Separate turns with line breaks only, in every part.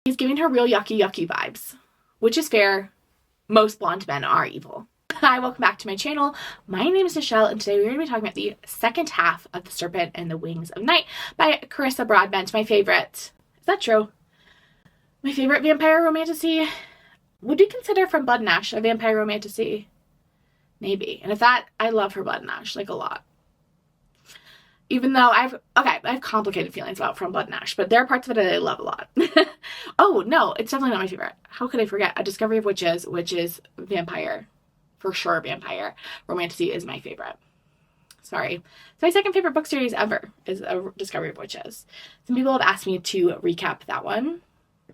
He's giving her real yucky vibes, which is fair. Most blonde men are evil. Hi, welcome back to my channel. My name is Michelle, and today we're going to be talking about the second half of The Serpent and the Wings of Night by Carissa Broadbent, my favorite. Is that true? My favorite vampire romantasy? Would you consider From Blood and Ash a vampire romantasy? Maybe. And if that, I love her Blood and Ash, like, a lot. Even though I have complicated feelings about From Blood and Ash, but there are parts of it that I love a lot. Oh, no, it's definitely not my favorite. How could I forget? A Discovery of Witches, which is vampire. For sure, vampire. Romantasy is my favorite. Sorry. It's my second favorite book series ever, is A Discovery of Witches. Some people have asked me to recap that one,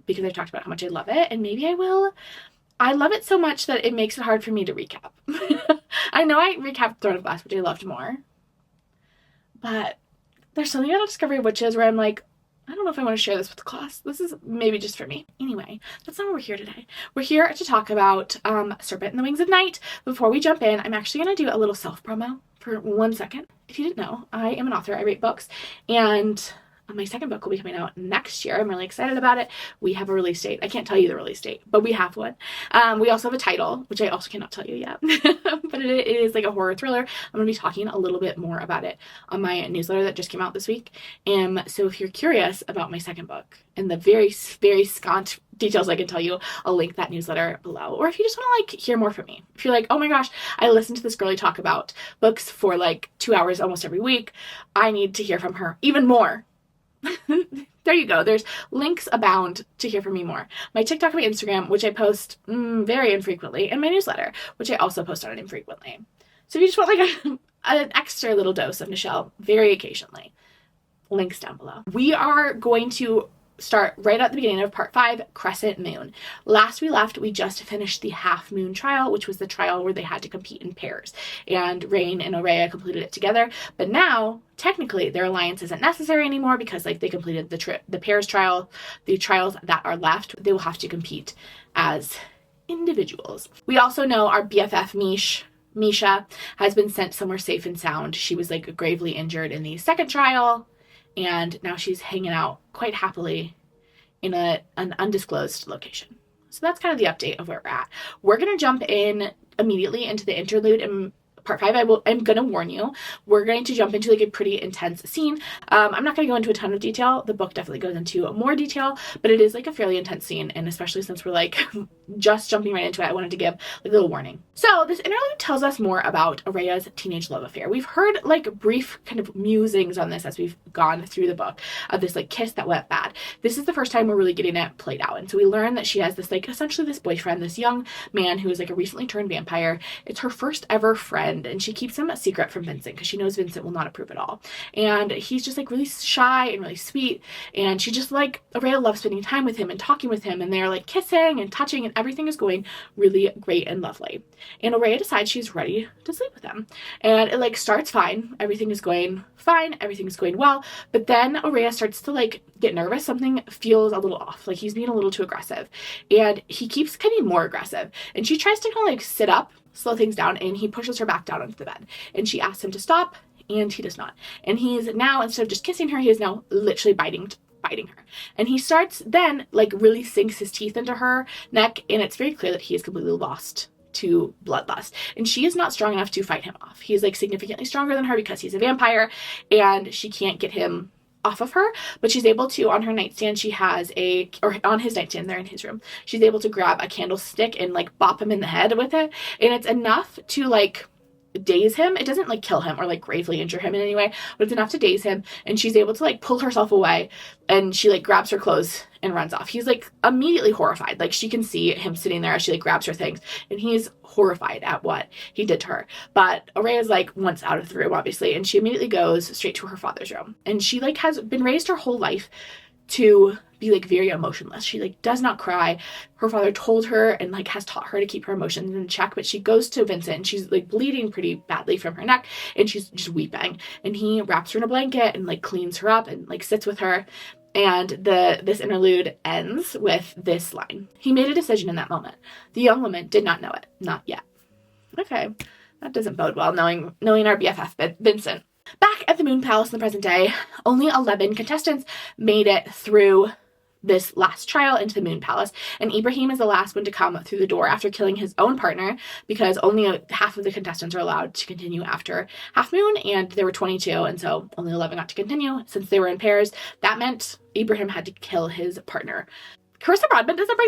because I've talked about how much I love it, and maybe I will. I love it so much that it makes it hard for me to recap. I know I recapped Throne of Glass, which I loved more. But there's something about Discovery of Witches where I'm like, I don't know if I want to share this with the class. This is maybe just for me. Anyway, that's not what we're here today. We're here to talk about Serpent and the Wings of Night. Before we jump in, I'm actually going to do a little self-promo for 1 second. If you didn't know, I am an author. I write books. And my second book will be coming out next year. I'm really excited about it. We have a release date. I can't tell you the release date, but we have one. We also have a title, which I also cannot tell you yet. But it is like a horror thriller. I'm going to be talking a little bit more about it on my newsletter that just came out this week. So if you're curious about my second book and the very, very scant details I can tell you, I'll link that newsletter below. Or if you just want to like hear more from me. If you're like, oh my gosh, I listen to this girlie talk about books for like 2 hours almost every week. I need to hear from her even more. There you go. There's links abound to hear from me more. My TikTok and my Instagram, which I post very infrequently, and my newsletter, which I also post on infrequently. So if you just want like an extra little dose of Michelle very occasionally, links down below. We are going to start right at the beginning of part 5, Crescent Moon. Last we left, we just finished the Half Moon trial, which was the trial where they had to compete in pairs, and Rain and Aurea completed it together. But now, technically, their alliance isn't necessary anymore because like they completed the pairs trial. The trials that are left, they will have to compete as individuals. We also know our BFF Misha has been sent somewhere safe and sound. She was like gravely injured in the second trial, and now she's hanging out quite happily in an undisclosed location. So that's kind of the update of where we're at. We're going to jump in immediately into the interlude in part 5. I'm going to warn you, we're going to jump into like a pretty intense scene. I'm not going to go into a ton of detail. The book definitely goes into more detail, but it is like a fairly intense scene. And especially since we're like just jumping right into it, I wanted to give like a little warning. So this interlude tells us more about Aurea's teenage love affair. We've heard like brief kind of musings on this as we've gone through the book of this like kiss that went bad. This is the first time we're really getting it played out. And so we learn that she has this like essentially this boyfriend, this young man who is like a recently turned vampire. It's her first ever friend, and she keeps him a secret from Vincent because she knows Vincent will not approve at all. And he's just like really shy and really sweet, and she just like, Aurea loves spending time with him and talking with him, and they're like kissing and touching, and everything is going really great and lovely. And Aurea decides she's ready to sleep with him, and it like starts fine. Everything is going fine. Everything is going well. But then Aurea starts to like get nervous. Something feels a little off. Like he's being a little too aggressive, and he keeps getting more aggressive, and she tries to kind of like sit up, slow things down, and he pushes her back down onto the bed, and she asks him to stop, and he does not. And he's now, instead of just kissing her, he is now literally biting her. And he starts then like really sinks his teeth into her neck, and it's very clear that he is completely lost to bloodlust, and she is not strong enough to fight him off. He's like significantly stronger than her because he's a vampire, and she can't get him off of her, but she's able to, on her nightstand, or on his nightstand, they're in his room, she's able to grab a candlestick and like bop him in the head with it, and it's enough to like daze him. It doesn't like kill him or like gravely injure him in any way, but it's enough to daze him, and she's able to like pull herself away, and she like grabs her clothes and runs off. He's like immediately horrified. Like she can see him sitting there as she like grabs her things, and he's horrified at what he did to her. But Aurea's like once out of the room, obviously, and she immediately goes straight to her father's room. And she like has been raised her whole life to be like very emotionless. She like does not cry. Her father told her and like has taught her to keep her emotions in check, but she goes to Vincent and she's like bleeding pretty badly from her neck, and she's just weeping, and he wraps her in a blanket and like cleans her up and like sits with her. And this interlude ends with this line: "He made a decision in that moment. The young woman did not know it. Not yet." Okay, that doesn't bode well, knowing our BFF Vincent. Back at the Moon Palace in the present day, only 11 contestants made it through this last trial into the Moon Palace, and Ibrahim is the last one to come through the door after killing his own partner, because only half of the contestants are allowed to continue after Half Moon, and there were 22, and so only 11 got to continue. Since they were in pairs, that meant Ibrahim had to kill his partner. Carissa Broadbent doesn't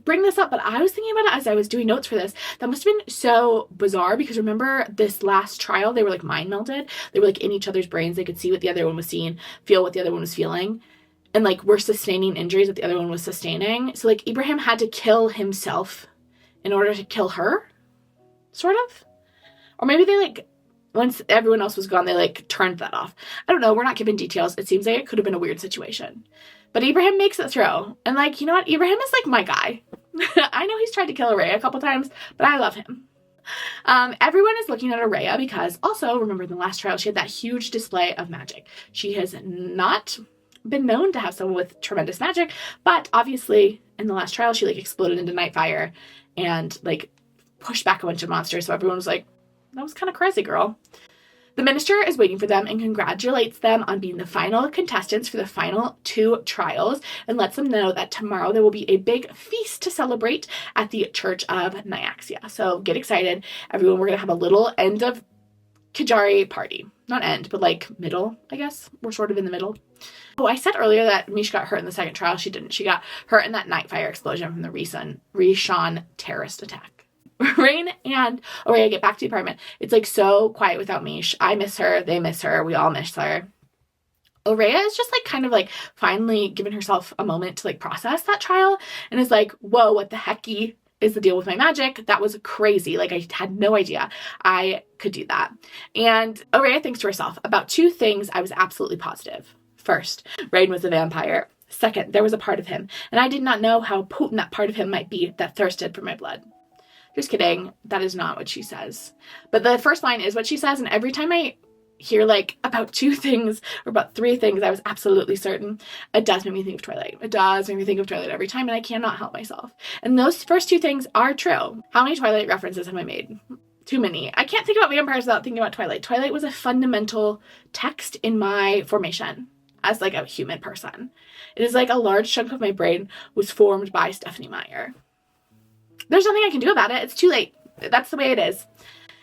bring this up, but I was thinking about it as I was doing notes for this. That must have been so bizarre, because remember this last trial, they were like mind melded. They were like in each other's brains. They could see what the other one was seeing, feel what the other one was feeling, and like were sustaining injuries that the other one was sustaining. So like Ibrahim had to kill himself in order to kill her, sort of. Or maybe they like, once everyone else was gone, they like turned that off. I don't know. We're not given details. It seems like it could have been a weird situation. But Ibrahim makes it through. And like, you know what? Ibrahim is like my guy. I know he's tried to kill Araya a couple times, but I love him. Everyone is looking at Araya because also, remember in the last trial, she had that huge display of magic. She has not been known to have someone with tremendous magic, but obviously in the last trial, she like exploded into Nightfire and like pushed back a bunch of monsters. So everyone was like, that was kind of crazy, girl. The minister is waiting for them and congratulates them on being the final contestants for the final 2 trials, and lets them know that tomorrow there will be a big feast to celebrate at the Church of Nyaxia. So get excited, everyone. We're going to have a little end of Kajari party. Not end, but like middle, I guess. We're sort of in the middle. Oh, I said earlier that Misha got hurt in the second trial. She didn't. She got hurt in that Nightfire explosion from the Rishon terrorist attack. Rain and Araya get back to the apartment. It's like so quiet without Mish. I miss her. They miss her. We all miss her. Araya is just like kind of like finally giving herself a moment to like process that trial, and is like, whoa, what the hecky is the deal with my magic? That was crazy. Like I had no idea I could do that. And Araya thinks to herself, about 2 things I was absolutely positive. First, Rain was a vampire. Second, there was a part of him, and I did not know how potent that part of him might be that thirsted for my blood. Just kidding. That is not what she says. But the first line is what she says, and every time I hear like about 2 things or about 3 things I was absolutely certain, it does make me think of Twilight. It does make me think of Twilight every time, and I cannot help myself. And those first 2 things are true. How many Twilight references have I made? Too many. I can't think about vampires without thinking about Twilight. Twilight was a fundamental text in my formation as like a human person. It is like a large chunk of my brain was formed by Stephenie Meyer. There's nothing I can do about it. It's too late. That's the way it is.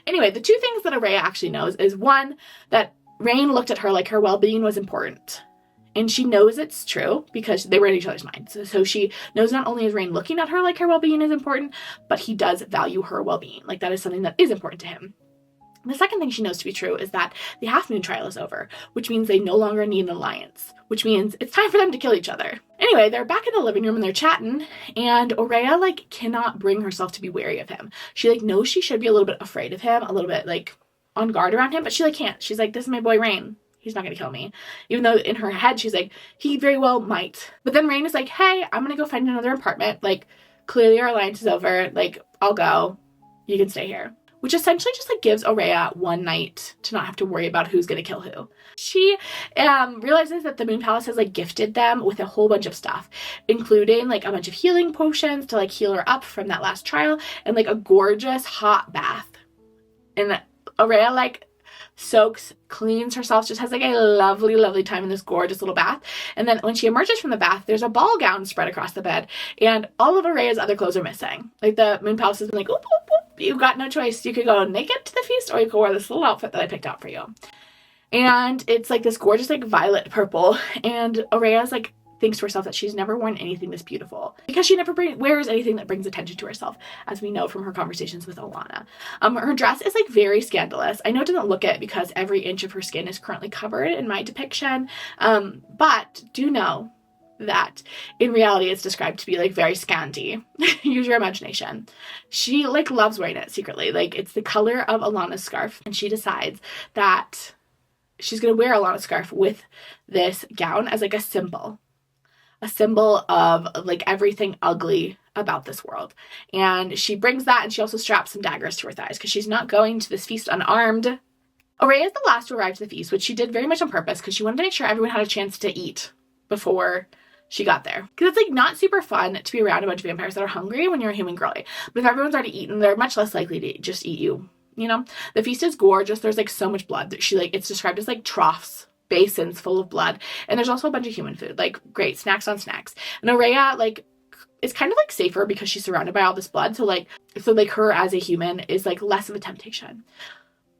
Anyway, the 2 things that Araya actually knows is 1, that Rain looked at her like her well-being was important. And she knows it's true because they were in each other's minds. So she knows not only is Rain looking at her like her well-being is important, but he does value her well-being. Like that is something that is important to him. The second thing she knows to be true is that the Half Moon trial is over, which means they no longer need an alliance, which means it's time for them to kill each other. Anyway, they're back in the living room and they're chatting, and Araya like cannot bring herself to be wary of him. She like knows she should be a little bit afraid of him, a little bit like on guard around him, but she like can't. She's like, this is my boy Rain. He's not gonna kill me. Even though in her head she's like, he very well might. But then Rain is like, hey, I'm gonna go find another apartment. Like clearly our alliance is over. Like I'll go. You can stay here. Which essentially just like gives Araya 1 night to not have to worry about who's gonna kill who. She realizes that the Moon Palace has like gifted them with a whole bunch of stuff, including like a bunch of healing potions to like heal her up from that last trial, and like a gorgeous hot bath. And Araya like soaks, cleans herself, just has like a lovely, lovely time in this gorgeous little bath. And then when she emerges from the bath, there's a ball gown spread across the bed, and all of Araya's other clothes are missing. Like the Moon Palace has been like, oop, oop, oop. You've got no choice. You could go naked to the feast, or you could wear this little outfit that I picked out for you. And it's like this gorgeous like violet purple, and Araya's like thinks to herself that she's never worn anything this beautiful because she never wears anything that brings attention to herself, as we know from her conversations with Alana. Her dress is like very scandalous. I know it doesn't look it because every inch of her skin is currently covered in my depiction, but do know that in reality it's described to be like very scanty. Use your imagination. She like loves wearing it secretly. Like it's the color of Alana's scarf, and she decides that she's gonna wear Alana's scarf with this gown as like a symbol of like everything ugly about this world. And she brings that, and she also straps some daggers to her thighs because she's not going to this feast unarmed. Araya is the last to arrive to the feast, which she did very much on purpose because she wanted to make sure everyone had a chance to eat before she got there. Because it's like not super fun to be around a bunch of vampires that are hungry when you're a human girly. But if everyone's already eaten, they're much less likely to just eat you. You know, the feast is gorgeous. There's like so much blood that it's described as like troughs basins full of blood. And there's also a bunch of human food, like great snacks on snacks. And Aurea, like, is kind of like safer because she's surrounded by all this blood. So her as a human is like less of a temptation.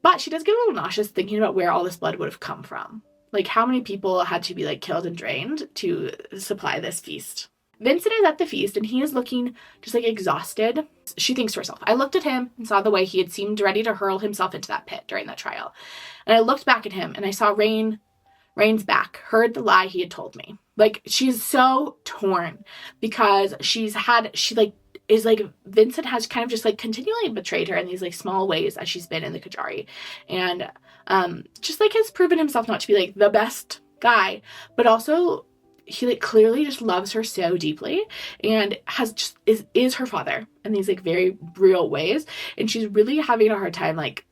But she does get a little nauseous thinking about where all this blood would have come from. Like, how many people had to be like killed and drained to supply this feast? Vincent is at the feast and he is looking just like exhausted. She thinks to herself, I looked at him and saw the way he had seemed ready to hurl himself into that pit during that trial. And I looked back at him and I saw Rain's back, heard the lie he had told me. Like, she's so torn because Vincent has kind of just like continually betrayed her in these like small ways as she's been in the Kajari. And just like has proven himself not to be like the best guy, but also he like clearly just loves her so deeply and is her father in these like very real ways. And she's really having a hard time like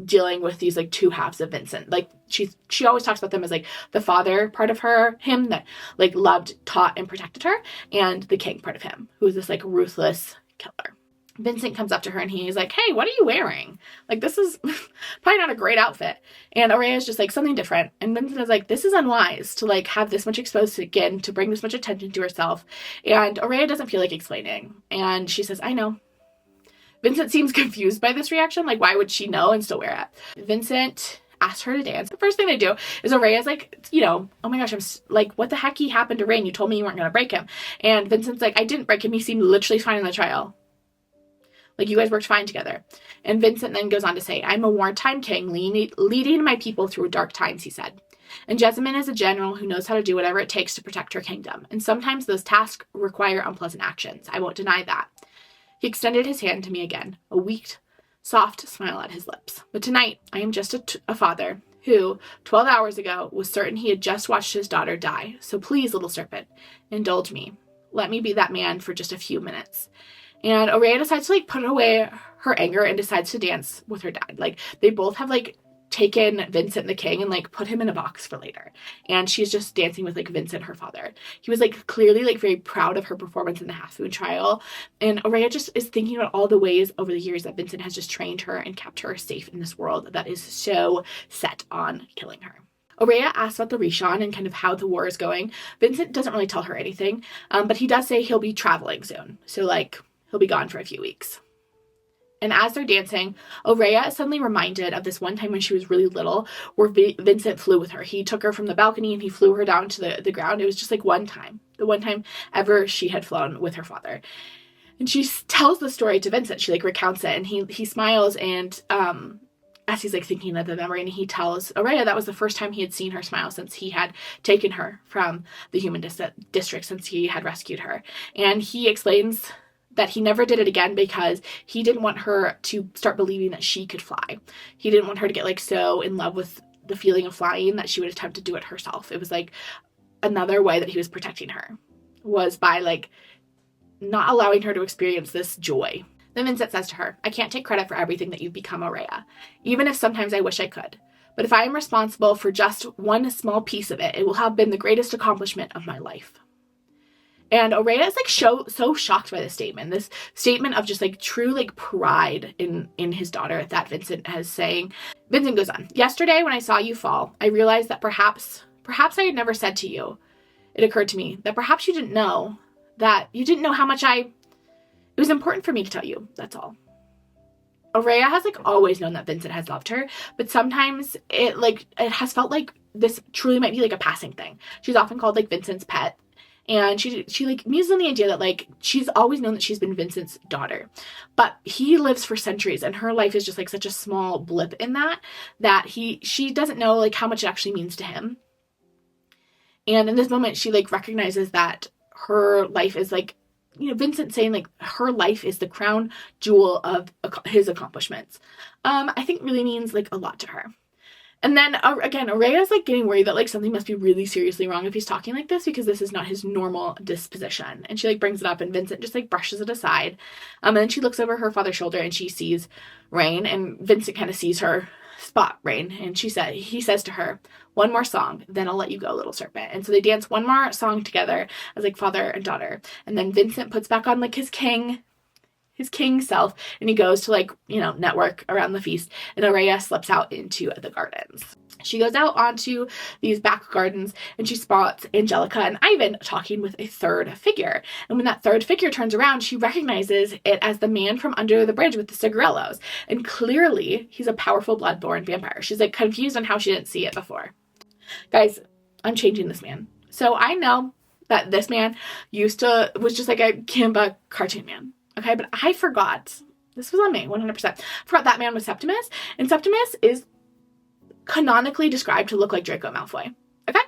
dealing with these like two halves of Vincent. Like she always talks about them as like the father part of him that like loved, taught, and protected her, and the king part of him, who is this like ruthless killer. Vincent comes up to her and he's like, hey, what are you wearing? Like, this is probably not a great outfit. And Aurea is just like, something different. And Vincent is like, this is unwise to like have this much exposed skin, to bring this much attention to herself. And Aurea doesn't feel like explaining. And she says, I know. Vincent seems confused by this reaction. Like, why would she know and still wear it? Vincent asks her to dance. The first thing they do is Aurea's like, oh my gosh, I'm like, what the heck happened to Rain? You told me you weren't going to break him. And Vincent's like, I didn't break him. He seemed literally fine in the trial. Like, you guys worked fine together. And Vincent then goes on to say, I'm a wartime king leading my people through dark times, he said. And Jessamine is a general who knows how to do whatever it takes to protect her kingdom. And sometimes those tasks require unpleasant actions. I won't deny that. He extended his hand to me again, a weak, soft smile at his lips. But tonight, I am just a father who, 12 hours ago, was certain he had just watched his daughter die. So please, little serpent, indulge me. Let me be that man for just a few minutes. And Aurea decides to like put away her anger and decides to dance with her dad. Like, they both have like taken Vincent the king and like put him in a box for later. And she's just dancing with like Vincent, her father. He was like clearly like very proud of her performance in the half moon trial. And Aurea just is thinking about all the ways over the years that Vincent has just trained her and kept her safe in this world that is so set on killing her. Aurea asks about the Rishon and kind of how the war is going. Vincent doesn't really tell her anything, but he does say he'll be traveling soon. So like, he'll be gone for a few weeks. And as they're dancing, Aurea is suddenly reminded of this one time when she was really little where Vincent flew with her. He took her from the balcony and he flew her down to the ground. It was just like one time. The one time ever she had flown with her father. And she tells the story to Vincent. She like recounts it and he smiles and as he's like thinking of the memory, and he tells Aurea that was the first time he had seen her smile since he had taken her from the human district, since he had rescued her. And he explains that he never did it again because he didn't want her to start believing that she could fly. He didn't want her to get like so in love with the feeling of flying that she would attempt to do it herself. It was like another way that he was protecting her, was by like not allowing her to experience this joy. Then Vincent says to her, I can't take credit for everything that you've become, Aurea, even if sometimes I wish I could. But if I am responsible for just one small piece of it, it will have been the greatest accomplishment of my life. And Aurea is like so shocked by this statement of just like true like pride in his daughter that Vincent is saying. Vincent goes on, yesterday when I saw you fall, I realized that perhaps I had never said to you. It occurred to me that perhaps you didn't know how much it was important for me to tell you, that's all. Aurea has like always known that Vincent has loved her, but sometimes it has felt like this truly might be like a passing thing. She's often called like Vincent's pet. And she like muses on the idea that like she's always known that she's been Vincent's daughter, but he lives for centuries and her life is just like such a small blip in that she doesn't know like how much it actually means to him. And in this moment, she like recognizes that her life is like, Vincent saying like her life is the crown jewel of his accomplishments. I think really means like a lot to her. And then, again, Aurea's, like, getting worried that, like, something must be really seriously wrong if he's talking like this, because this is not his normal disposition. And she, like, brings it up, and Vincent just, like, brushes it aside. And then she looks over her father's shoulder, and she sees Rain, and Vincent kind of sees her spot Rain. And he says to her, one more song, then I'll let you go, little serpent. And so they dance one more song together as, like, father and daughter. And then Vincent puts back on, like, his king his king self, and he goes to, like, you know, network around the feast, and Aurea slips out into the gardens. She goes out onto these back gardens and she spots Angelica and Ivan talking with a third figure. And when that third figure turns around, she recognizes it as the man from under the bridge with the cigarillos. And clearly, he's a powerful bloodborne vampire. She's like confused on how she didn't see it before. Guys, I'm changing this man. So I know that this man was just like a Kimba cartoon man. Okay, but I forgot. This was on me, 100%. Forgot that man was Septimus. And Septimus is canonically described to look like Draco Malfoy. Okay?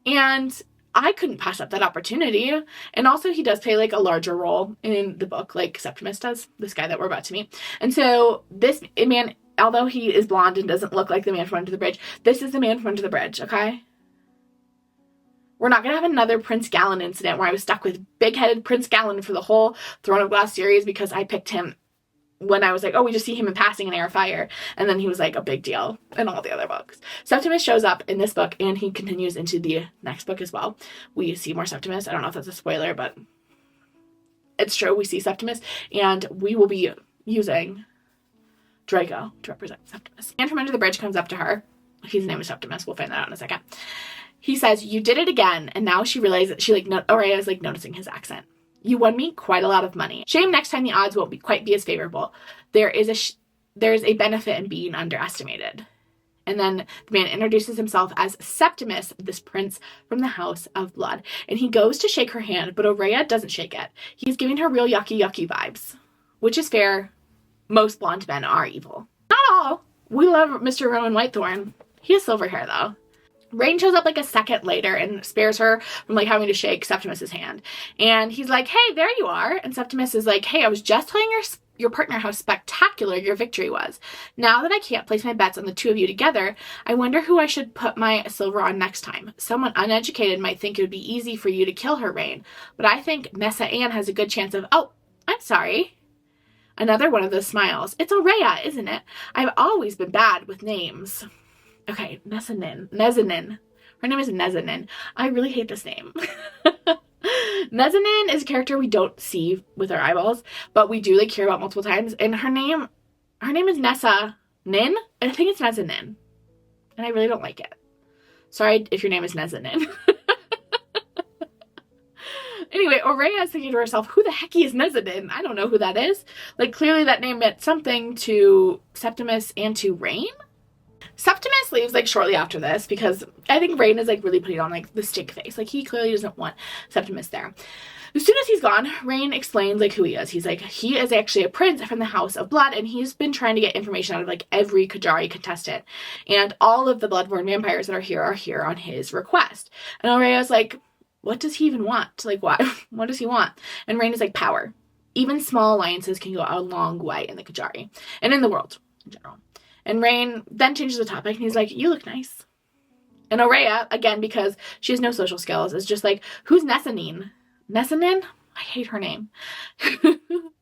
And I couldn't pass up that opportunity. And also he does play like a larger role in the book, like Septimus does, this guy that we're about to meet. And so this man, although he is blonde and doesn't look like the man from under the bridge, this is the man from under the bridge, okay? We're not going to have another Prince Gallon incident where I was stuck with big-headed Prince Gallon for the whole Throne of Glass series because I picked him when I was like, oh, we just see him in passing in Air of Fire. And then he was like a big deal in all the other books. Septimus shows up in this book and he continues into the next book as well. We see more Septimus. I don't know if that's a spoiler, but it's true. We see Septimus and we will be using Draco to represent Septimus. And from under the bridge comes up to her. His name is Septimus. We'll find that out in a second. He says, you did it again. And now she realizes, Aurea is like noticing his accent. You won me quite a lot of money. Shame next time the odds won't quite be as favorable. There is a benefit in being underestimated. And then the man introduces himself as Septimus, this prince from the House of Blood. And he goes to shake her hand, but Aurea doesn't shake it. He's giving her real yucky vibes. Which is fair. Most blonde men are evil. Not all. We love Mr. Rowan Whitethorn. He has silver hair, though. Rain shows up like a second later and spares her from like having to shake Septimus's hand. And he's like, hey, there you are. And Septimus is like, hey, I was just telling your partner how spectacular your victory was. Now that I can't place my bets on the two of you together, I wonder who I should put my silver on next time. Someone uneducated might think it would be easy for you to kill her, Rain. But I think Nessa Ann has a good chance of, oh, I'm sorry. Another one of those smiles. It's Aurea, isn't it? I've always been bad with names. Okay, Nezanin. Her name is Nezanin. I really hate this name. Nezanin is a character we don't see with our eyeballs, but we do like hear about multiple times. And her name is Nessa Nin. I think it's Nezanin. And I really don't like it. Sorry if your name is Nezanin. Anyway, Aurea is thinking to herself, who the heck is Nezanin? I don't know who that is. Like, clearly that name meant something to Septimus and to Rain. Septimus leaves like shortly after this because I think Rain is like really putting on like the stink face. Like he clearly doesn't want Septimus there. As soon as he's gone, Rain explains like who he is. He's like, he is actually a prince from the House of Blood and he's been trying to get information out of like every Kajari contestant. And all of the bloodborne vampires that are here on his request. And Aurea's like, what does he even want? Like what? What does he want? And Rain is like, power. Even small alliances can go a long way in the Kajari and in the world in general. And Rain then changes the topic and he's like, you look nice. And Aurea, again, because she has no social skills, is just like, who's Nezanin? Nezanin? I hate her name.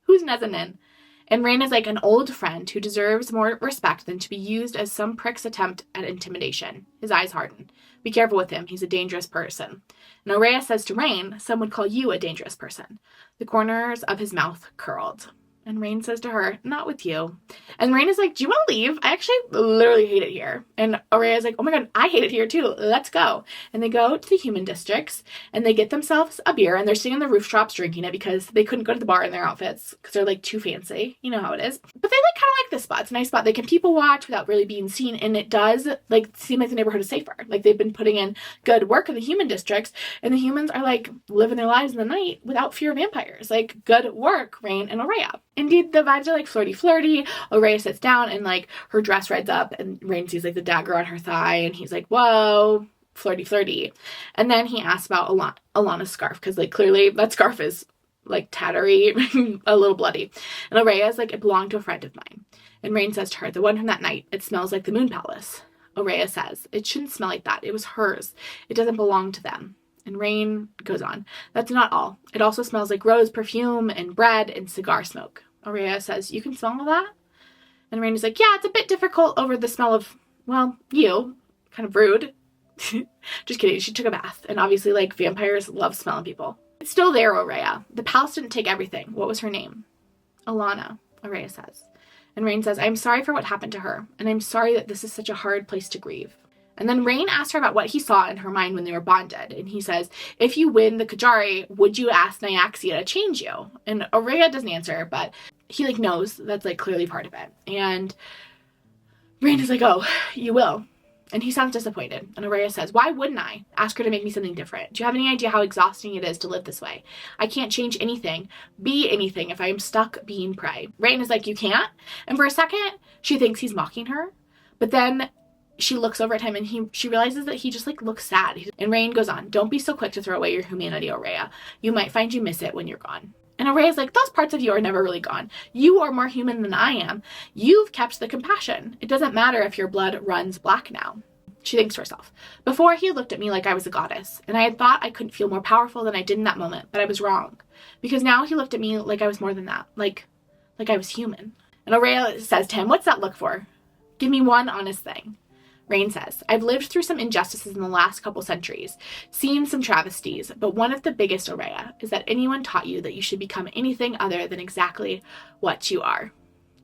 Who's Nezanin? And Rain is like an old friend who deserves more respect than to be used as some prick's attempt at intimidation. His eyes harden. Be careful with him. He's a dangerous person. And Aurea says to Rain, some would call you a dangerous person. The corners of his mouth curled. And Rain says to her, not with you. And Rain is like, do you want to leave? I actually literally hate it here. And Aurea is like, oh my god, I hate it here too. Let's go. And they go to the human districts and they get themselves a beer and they're sitting in the rooftops drinking it because they couldn't go to the bar in their outfits because they're like too fancy. You know how it is. But they like kind of like this spot. It's a nice spot. They can people watch without really being seen. And it does like seem like the neighborhood is safer. Like they've been putting in good work in the human districts and the humans are like living their lives in the night without fear of vampires. Like good work, Rain and Aurea. Indeed, the vibes are like flirty. Aurea sits down and like her dress rides up and Rain sees like the dagger on her thigh and he's like, whoa, flirty. And then he asks about Alana's scarf because like clearly that scarf is like tattery, a little bloody. And Aurea is like, it belonged to a friend of mine. And Rain says to her, the one from that night, it smells like the Moon Palace. Aurea says, it shouldn't smell like that. It was hers. It doesn't belong to them. And Rain goes on, that's not all. It also smells like rose perfume and bread and cigar smoke. Aurea says, you can smell all that? And Rain is like, yeah, it's a bit difficult over the smell of, well, you. Kind of rude. Just kidding. She took a bath. And obviously, like, vampires love smelling people. It's still there, Aurea. The palace didn't take everything. What was her name? Alana, Aurea says. And Rain says, I'm sorry for what happened to her, and I'm sorry that this is such a hard place to grieve. And then Rain asks her about what he saw in her mind when they were bonded. And he says, if you win the Kajari, would you ask Nyaxia to change you? And Aurea doesn't answer, but he like knows that's like clearly part of it. And Rain is like, oh, you will. And he sounds disappointed. And Aurea says, why wouldn't I? Ask her to make me something different. Do you have any idea how exhausting it is to live this way? I can't change anything, be anything if I am stuck being prey. Rain is like, you can't? And for a second, she thinks he's mocking her. But then she looks over at him and she realizes that he just like looks sad. And Rain goes on, don't be so quick to throw away your humanity, Aurea. You might find you miss it when you're gone. And Aurea's like, those parts of you are never really gone. You are more human than I am. You've kept the compassion. It doesn't matter if your blood runs black now. She thinks to herself, before he looked at me like I was a goddess, and I had thought I couldn't feel more powerful than I did in that moment, but I was wrong. Because now he looked at me like I was more than that, like I was human. And Aurea says to him, what's that look for? Give me one honest thing. Rain says, I've lived through some injustices in the last couple centuries, seen some travesties, but one of the biggest, Aurea, is that anyone taught you that you should become anything other than exactly what you are.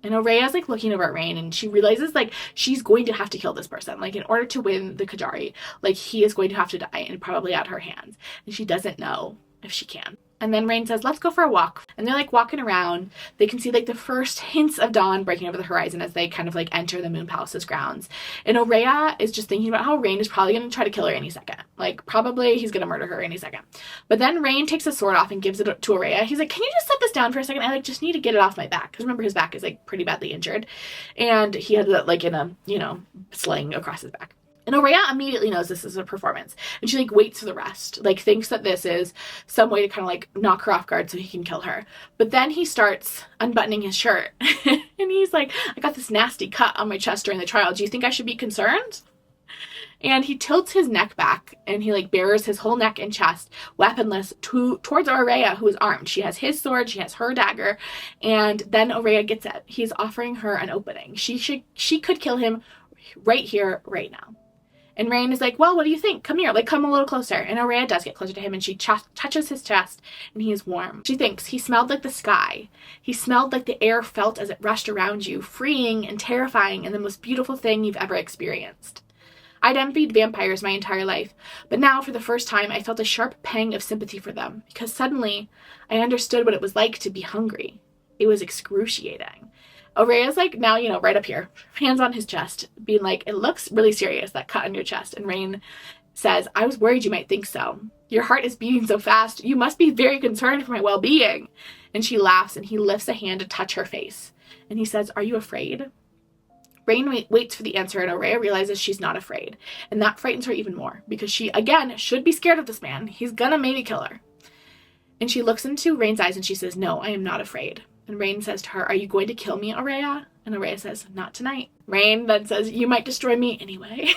And Aurea's like looking over at Rain and she realizes like she's going to have to kill this person. Like in order to win the Kajari, like he is going to have to die and probably at her hands. And she doesn't know if she can. And then Rain says, let's go for a walk. And they're like walking around. They can see like the first hints of dawn breaking over the horizon as they kind of like enter the Moon Palace's grounds. And Aurea is just thinking about how Rain is probably going to try to kill her any second. Like probably he's going to murder her any second. But then Rain takes his sword off and gives it to Aurea. He's like, can you just set this down for a second? I like just need to get it off my back. Because remember his back is like pretty badly injured. And he had it like in a, sling across his back. And Aurea immediately knows this is a performance. And she like waits for the rest. Like thinks that this is some way to kind of like knock her off guard so he can kill her. But then he starts unbuttoning his shirt. And he's like, I got this nasty cut on my chest during the trial. Do you think I should be concerned? And he tilts his neck back and he like bares his whole neck and chest, weaponless, towards Aurea, who is armed. She has his sword, she has her dagger, and then Aurea gets it. He's offering her an opening. She could kill him right here, right now. And Rain is like, well, what do you think? Come here, like come a little closer. And Aurea does get closer to him and she touches his chest and he is warm. She thinks he smelled like the sky. He smelled like the air felt as it rushed around you, freeing and terrifying and the most beautiful thing you've ever experienced. I'd envied vampires my entire life, but now for the first time I felt a sharp pang of sympathy for them because suddenly I understood what it was like to be hungry. It was excruciating. Aurea's like now, right up here, hands on his chest, being like, it looks really serious, that cut on your chest. And Rain says, I was worried you might think so. Your heart is beating so fast. You must be very concerned for my well-being. And she laughs and he lifts a hand to touch her face. And he says, are you afraid? Rain waits for the answer and Aurea realizes she's not afraid. And that frightens her even more because she, again, should be scared of this man. He's gonna maybe kill her. And she looks into Rain's eyes and she says, no, I am not afraid. And Rain says to her, are you going to kill me, Aurea? And Aurea says, not tonight. Rain then says, you might destroy me anyway.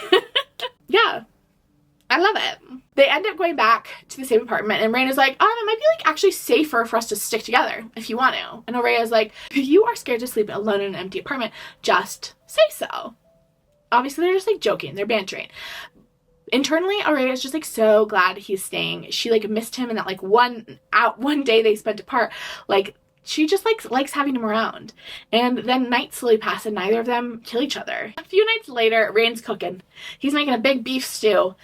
Yeah, I love it. They end up going back to the same apartment and Rain is like, it might be like actually safer for us to stick together if you want to. And Aurea is like, if you are scared to sleep alone in an empty apartment, just say so. Obviously they're just like joking, they're bantering. Internally, Aurea is just like so glad he's staying. She like missed him in that like one day they spent apart. Like she just likes having him around. And then nights slowly pass and neither of them kill each other. A few nights later, Rain's cooking. He's making a big beef stew.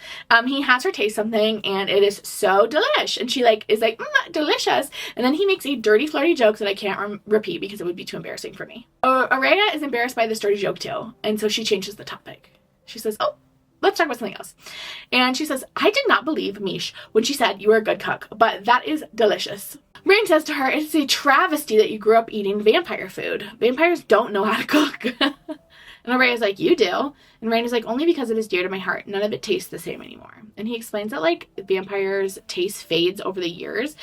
He has her taste something and it is so delish. And she is like, delicious. And then he makes a dirty, flirty joke that I can't repeat because it would be too embarrassing for me. Aurea is embarrassed by this dirty joke too. And so she changes the topic. She says, let's talk about something else. And she says, I did not believe Mish when she said you were a good cook, but that is delicious. Rain says to her, it's a travesty that you grew up eating vampire food. Vampires don't know how to cook. And Aurea is like, you do. And Rain is like, only because it is dear to my heart. None of it tastes the same anymore. And he explains that vampires' taste fades over the years.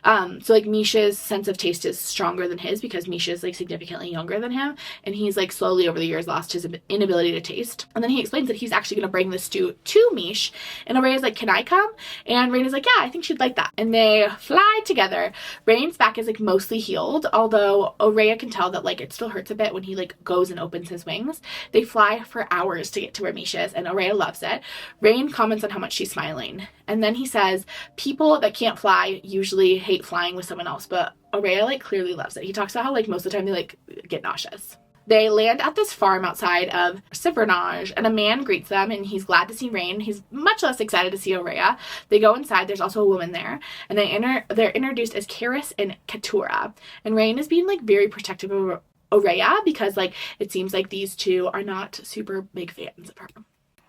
So Misha's sense of taste is stronger than his because Misha is significantly younger than him. And he's slowly over the years lost his inability to taste. And then he explains that he's actually going to bring the stew to Mish. And Aurea is like, can I come? And Rain is like, yeah, I think she'd like that. And they fly together. Rain's back is mostly healed, although Aurea can tell that it still hurts a bit when he goes and opens his wings. They fly for hours to get to where Misha is, and Aurea loves it. Rain comments on how much she's smiling. And then he says, people that can't fly usually hate flying with someone else, but Aurea, like, clearly loves it. He talks about how, like, most of the time they, like, get nauseous. They land at this farm outside of Sivernage, and a man greets them, and he's glad to see Rain. He's much less excited to see Aurea. They go inside. There's also a woman there, and they're introduced as Karis and Keturah. And Rain is being, like, very protective of Aurea because, like, it seems like these two are not super big fans of her.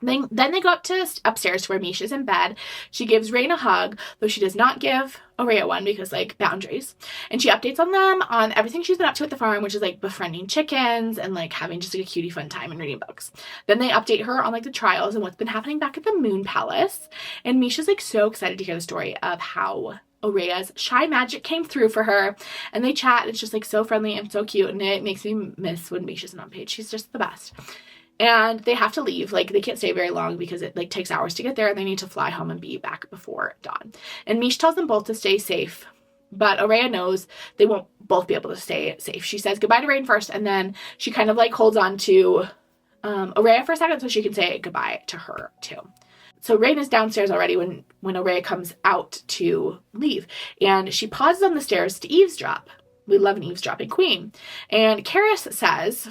Then they go upstairs to where Misha's in bed. She gives Rain a hug, though she does not give Aurea one because, like, boundaries. And she updates on them on everything she's been up to at the farm, which is, like, befriending chickens and, like, having just, like, a cutie fun time and reading books. Then they update her on, like, the trials and what's been happening back at the Moon Palace. And Misha's, like, so excited to hear the story of how Aurea's shy magic came through for her. And they chat. It's just, like, so friendly and so cute. And it makes me miss when Misha's on page. She's just the best. And they have to leave. Like, they can't stay very long because it, like, takes hours to get there, and they need to fly home and be back before dawn. And Mish tells them both to stay safe, but Aurea knows they won't both be able to stay safe. She says goodbye to Rain first, and then she kind of, like, holds on to Aurea for a second so she can say goodbye to her too. So Rain is downstairs already when Aurea comes out to leave, and she pauses on the stairs to eavesdrop. We love an eavesdropping queen. And Karis says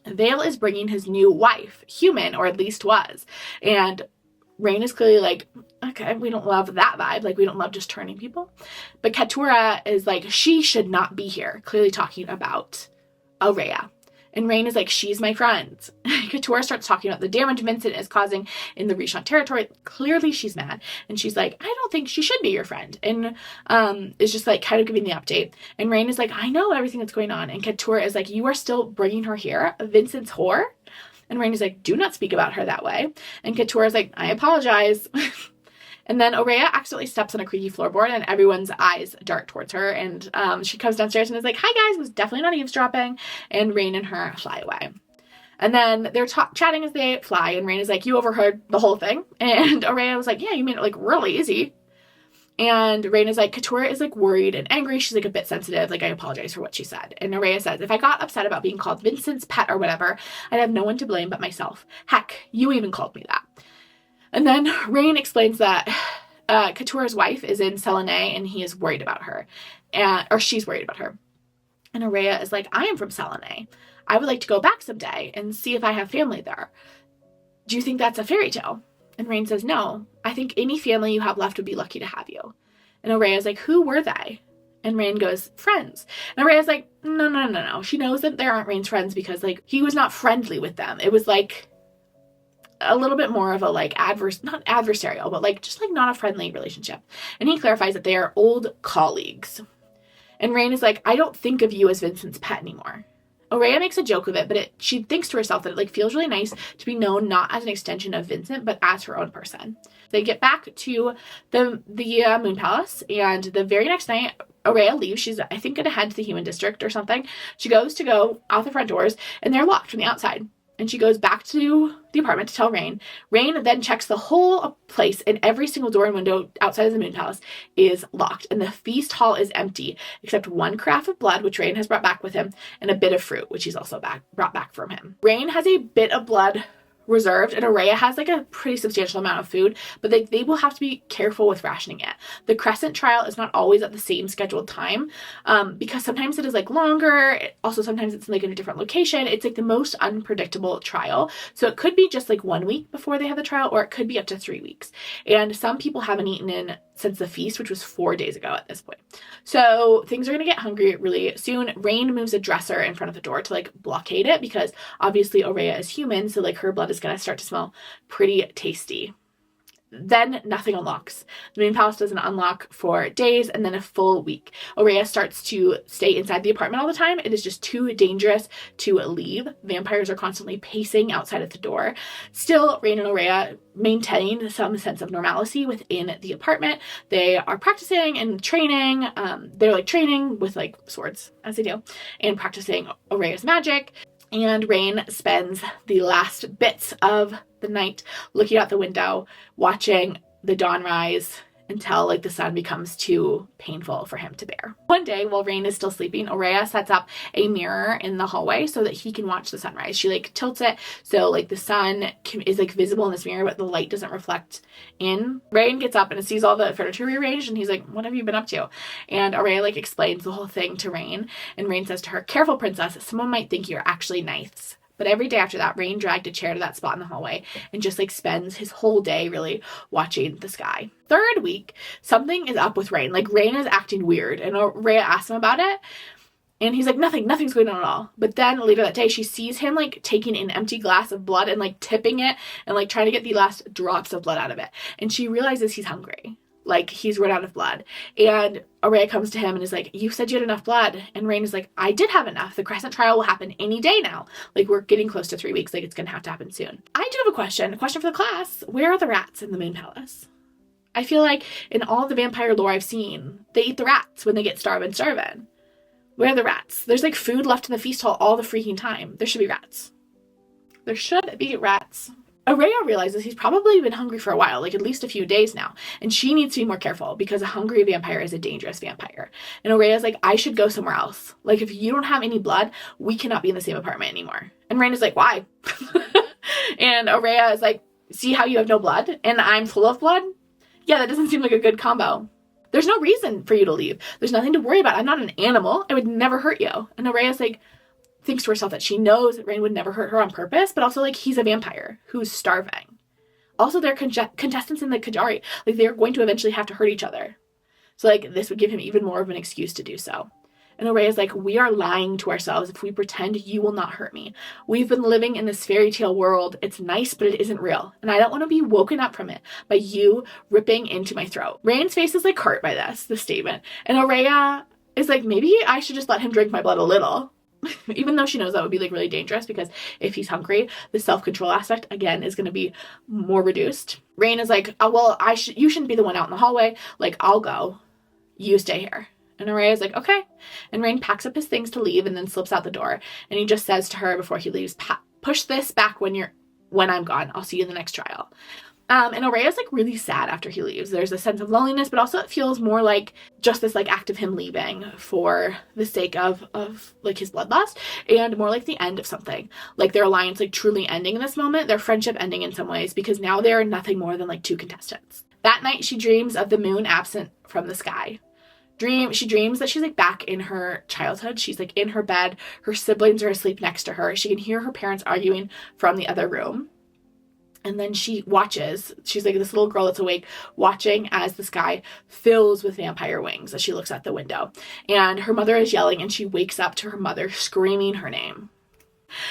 Vale is bringing his new wife, human, or at least was. And Rain is clearly like, okay, we don't love that vibe. Like, we don't love just turning people. But Keturah is like, she should not be here. Clearly talking about Aurea. And Rain is like, she's my friend. Keturah starts talking about the damage Vincent is causing in the Rishon territory. Clearly she's mad. And she's like, I don't think she should be your friend. And is just, like, kind of giving the update. And Rain is like, I know everything that's going on. And Keturah is like, you are still bringing her here? Vincent's whore? And Rain is like, do not speak about her that way. And Keturah is like, I apologize. And then Aurea accidentally steps on a creaky floorboard, and everyone's eyes dart towards her. And she comes downstairs and is like, hi guys, was definitely not eavesdropping. And Rain and her fly away. And then they're chatting as they fly, and Rain is like, you overheard the whole thing. And Aurea was like, yeah, you made it, like, really easy. And Rain is like, Keturah is, like, worried and angry. She's, like, a bit sensitive. Like, I apologize for what she said. And Aurea says, if I got upset about being called Vincent's pet or whatever, I'd have no one to blame but myself. Heck, you even called me that. And then Rain explains that Keturah's wife is in Selene and he is worried about her. Or she's worried about her. And Aurea is like, I am from Selene. I would like to go back someday and see if I have family there. Do you think that's a fairy tale? And Rain says, no. I think any family you have left would be lucky to have you. And Aurea is like, who were they? And Rain goes, friends. And Aurea is like, no. She knows that there aren't Rain's friends because, like, he was not friendly with them. It was, like, a little bit more of a, like, not adversarial, but, like, just, like, not a friendly relationship. And he clarifies that they are old colleagues. And Rain is like, I don't think of you as Vincent's pet anymore. Aurea makes a joke of it, but she thinks to herself that it, like, feels really nice to be known not as an extension of Vincent, but as her own person. They get back to the Moon Palace, and the very next night, Aurea leaves. She's, I think, going to head to the Human District or something. She goes to go out the front doors, and they're locked from the outside. And she goes back to the apartment to tell Rain. Rain then checks the whole place, and every single door and window outside of the Moon Palace is locked. And the feast hall is empty, except one carafe of blood, which Rain has brought back with him, and a bit of fruit, which he's also brought back from him. Rain has a bit of blood reserved, and Aurea has, like, a pretty substantial amount of food, but they will have to be careful with rationing it. The Crescent trial is not always at the same scheduled time, because sometimes it is, like, longer. Also, sometimes it's, like, in a different location. It's, like, the most unpredictable trial. So it could be just, like, 1 week before they have the trial, or it could be up to 3 weeks. And some people haven't eaten in since the feast, which was 4 days ago at this point. So things are going to get hungry really soon. Rain moves a dresser in front of the door to, like, blockade it, because obviously Aurea is human, so, like, her blood is going to start to smell pretty tasty. Then nothing unlocks. The Moon Palace doesn't unlock for days, and then a full week. Aurea starts to stay inside the apartment all the time. It is just too dangerous to leave. Vampires are constantly pacing outside of the door. Still, Rain and Aurea maintain some sense of normalcy within the apartment. They are practicing and training. They're, like, training with, like, swords, as they do, and practicing Aurea's magic. And Rain spends the last bits of the night looking out the window, watching the dawn rise until like the sun becomes too painful for him to bear. One day while Rain is still sleeping, Aurea sets up a mirror in the hallway so that he can watch the sunrise. She like tilts it so like the sun is like visible in this mirror, but the light doesn't reflect in. Rain gets up and sees all the furniture rearranged, and he's like, what have you been up to? And Aurea like explains the whole thing to Rain, and Rain says to her, careful princess, someone might think you're actually nice. But every day after that, Rain dragged a chair to that spot in the hallway and just like spends his whole day really watching the sky. Third week, something is up with Rain. Like Rain is acting weird, and Aurea asks him about it. And he's like, nothing's going on at all. But then later that day, she sees him like taking an empty glass of blood and like tipping it and like trying to get the last drops of blood out of it. And she realizes he's hungry. Like he's run out of blood. And Aurea comes to him and is like, you said you had enough blood. And Rain is like, I did have enough. The Crescent trial will happen any day now. Like we're getting close to 3 weeks. Like it's going to have to happen soon. I do have a question for the class. Where are the rats in the Moon Palace? I feel like in all the vampire lore I've seen, they eat the rats when they get starving. Where are the rats? There's like food left in the feast hall all the freaking time. There should be rats. There should be rats. Aurea realizes he's probably been hungry for a while, like at least a few days now, and she needs to be more careful because a hungry vampire is a dangerous vampire. And Aurea's like, I should go somewhere else. Like if you don't have any blood, we cannot be in the same apartment anymore. And Rain is like, why? And Aurea is like, see how you have no blood and I'm full of blood? Yeah, that doesn't seem like a good combo. There's no reason for you to leave. There's nothing to worry about. I'm not an animal. I would never hurt you. And Aurea's like, thinks to herself that she knows that Rain would never hurt her on purpose, but also like he's a vampire who's starving. Also, they're contestants in the Kajari. Like they're going to eventually have to hurt each other. So like this would give him even more of an excuse to do so. And Aurea's like, we are lying to ourselves if we pretend you will not hurt me. We've been living in this fairy tale world. It's nice, but it isn't real. And I don't want to be woken up from it by you ripping into my throat. Rain's face is like hurt by this statement. And Aurea is like, maybe I should just let him drink my blood a little. Even though she knows that would be like really dangerous because if he's hungry, the self-control aspect again is going to be more reduced. Rain is like, oh, well, you shouldn't be the one out in the hallway. Like, I'll go. You stay here. And Aurea is like, okay. And Rain packs up his things to leave and then slips out the door. And he just says to her before he leaves, push this back when I'm gone. I'll see you in the next trial. And Aurea's like really sad after he leaves. There's a sense of loneliness, but also it feels more like just this like act of him leaving for the sake of like his bloodlust and more like the end of something. Like their alliance like truly ending in this moment, their friendship ending in some ways because now they're nothing more than like two contestants. That night she dreams of the moon absent from the sky. She dreams that she's like back in her childhood. She's like in her bed. Her siblings are asleep next to her. She can hear her parents arguing from the other room. And then she watches, she's like this little girl that's awake, watching as the sky fills with vampire wings as she looks out the window. And her mother is yelling and she wakes up to her mother screaming her name.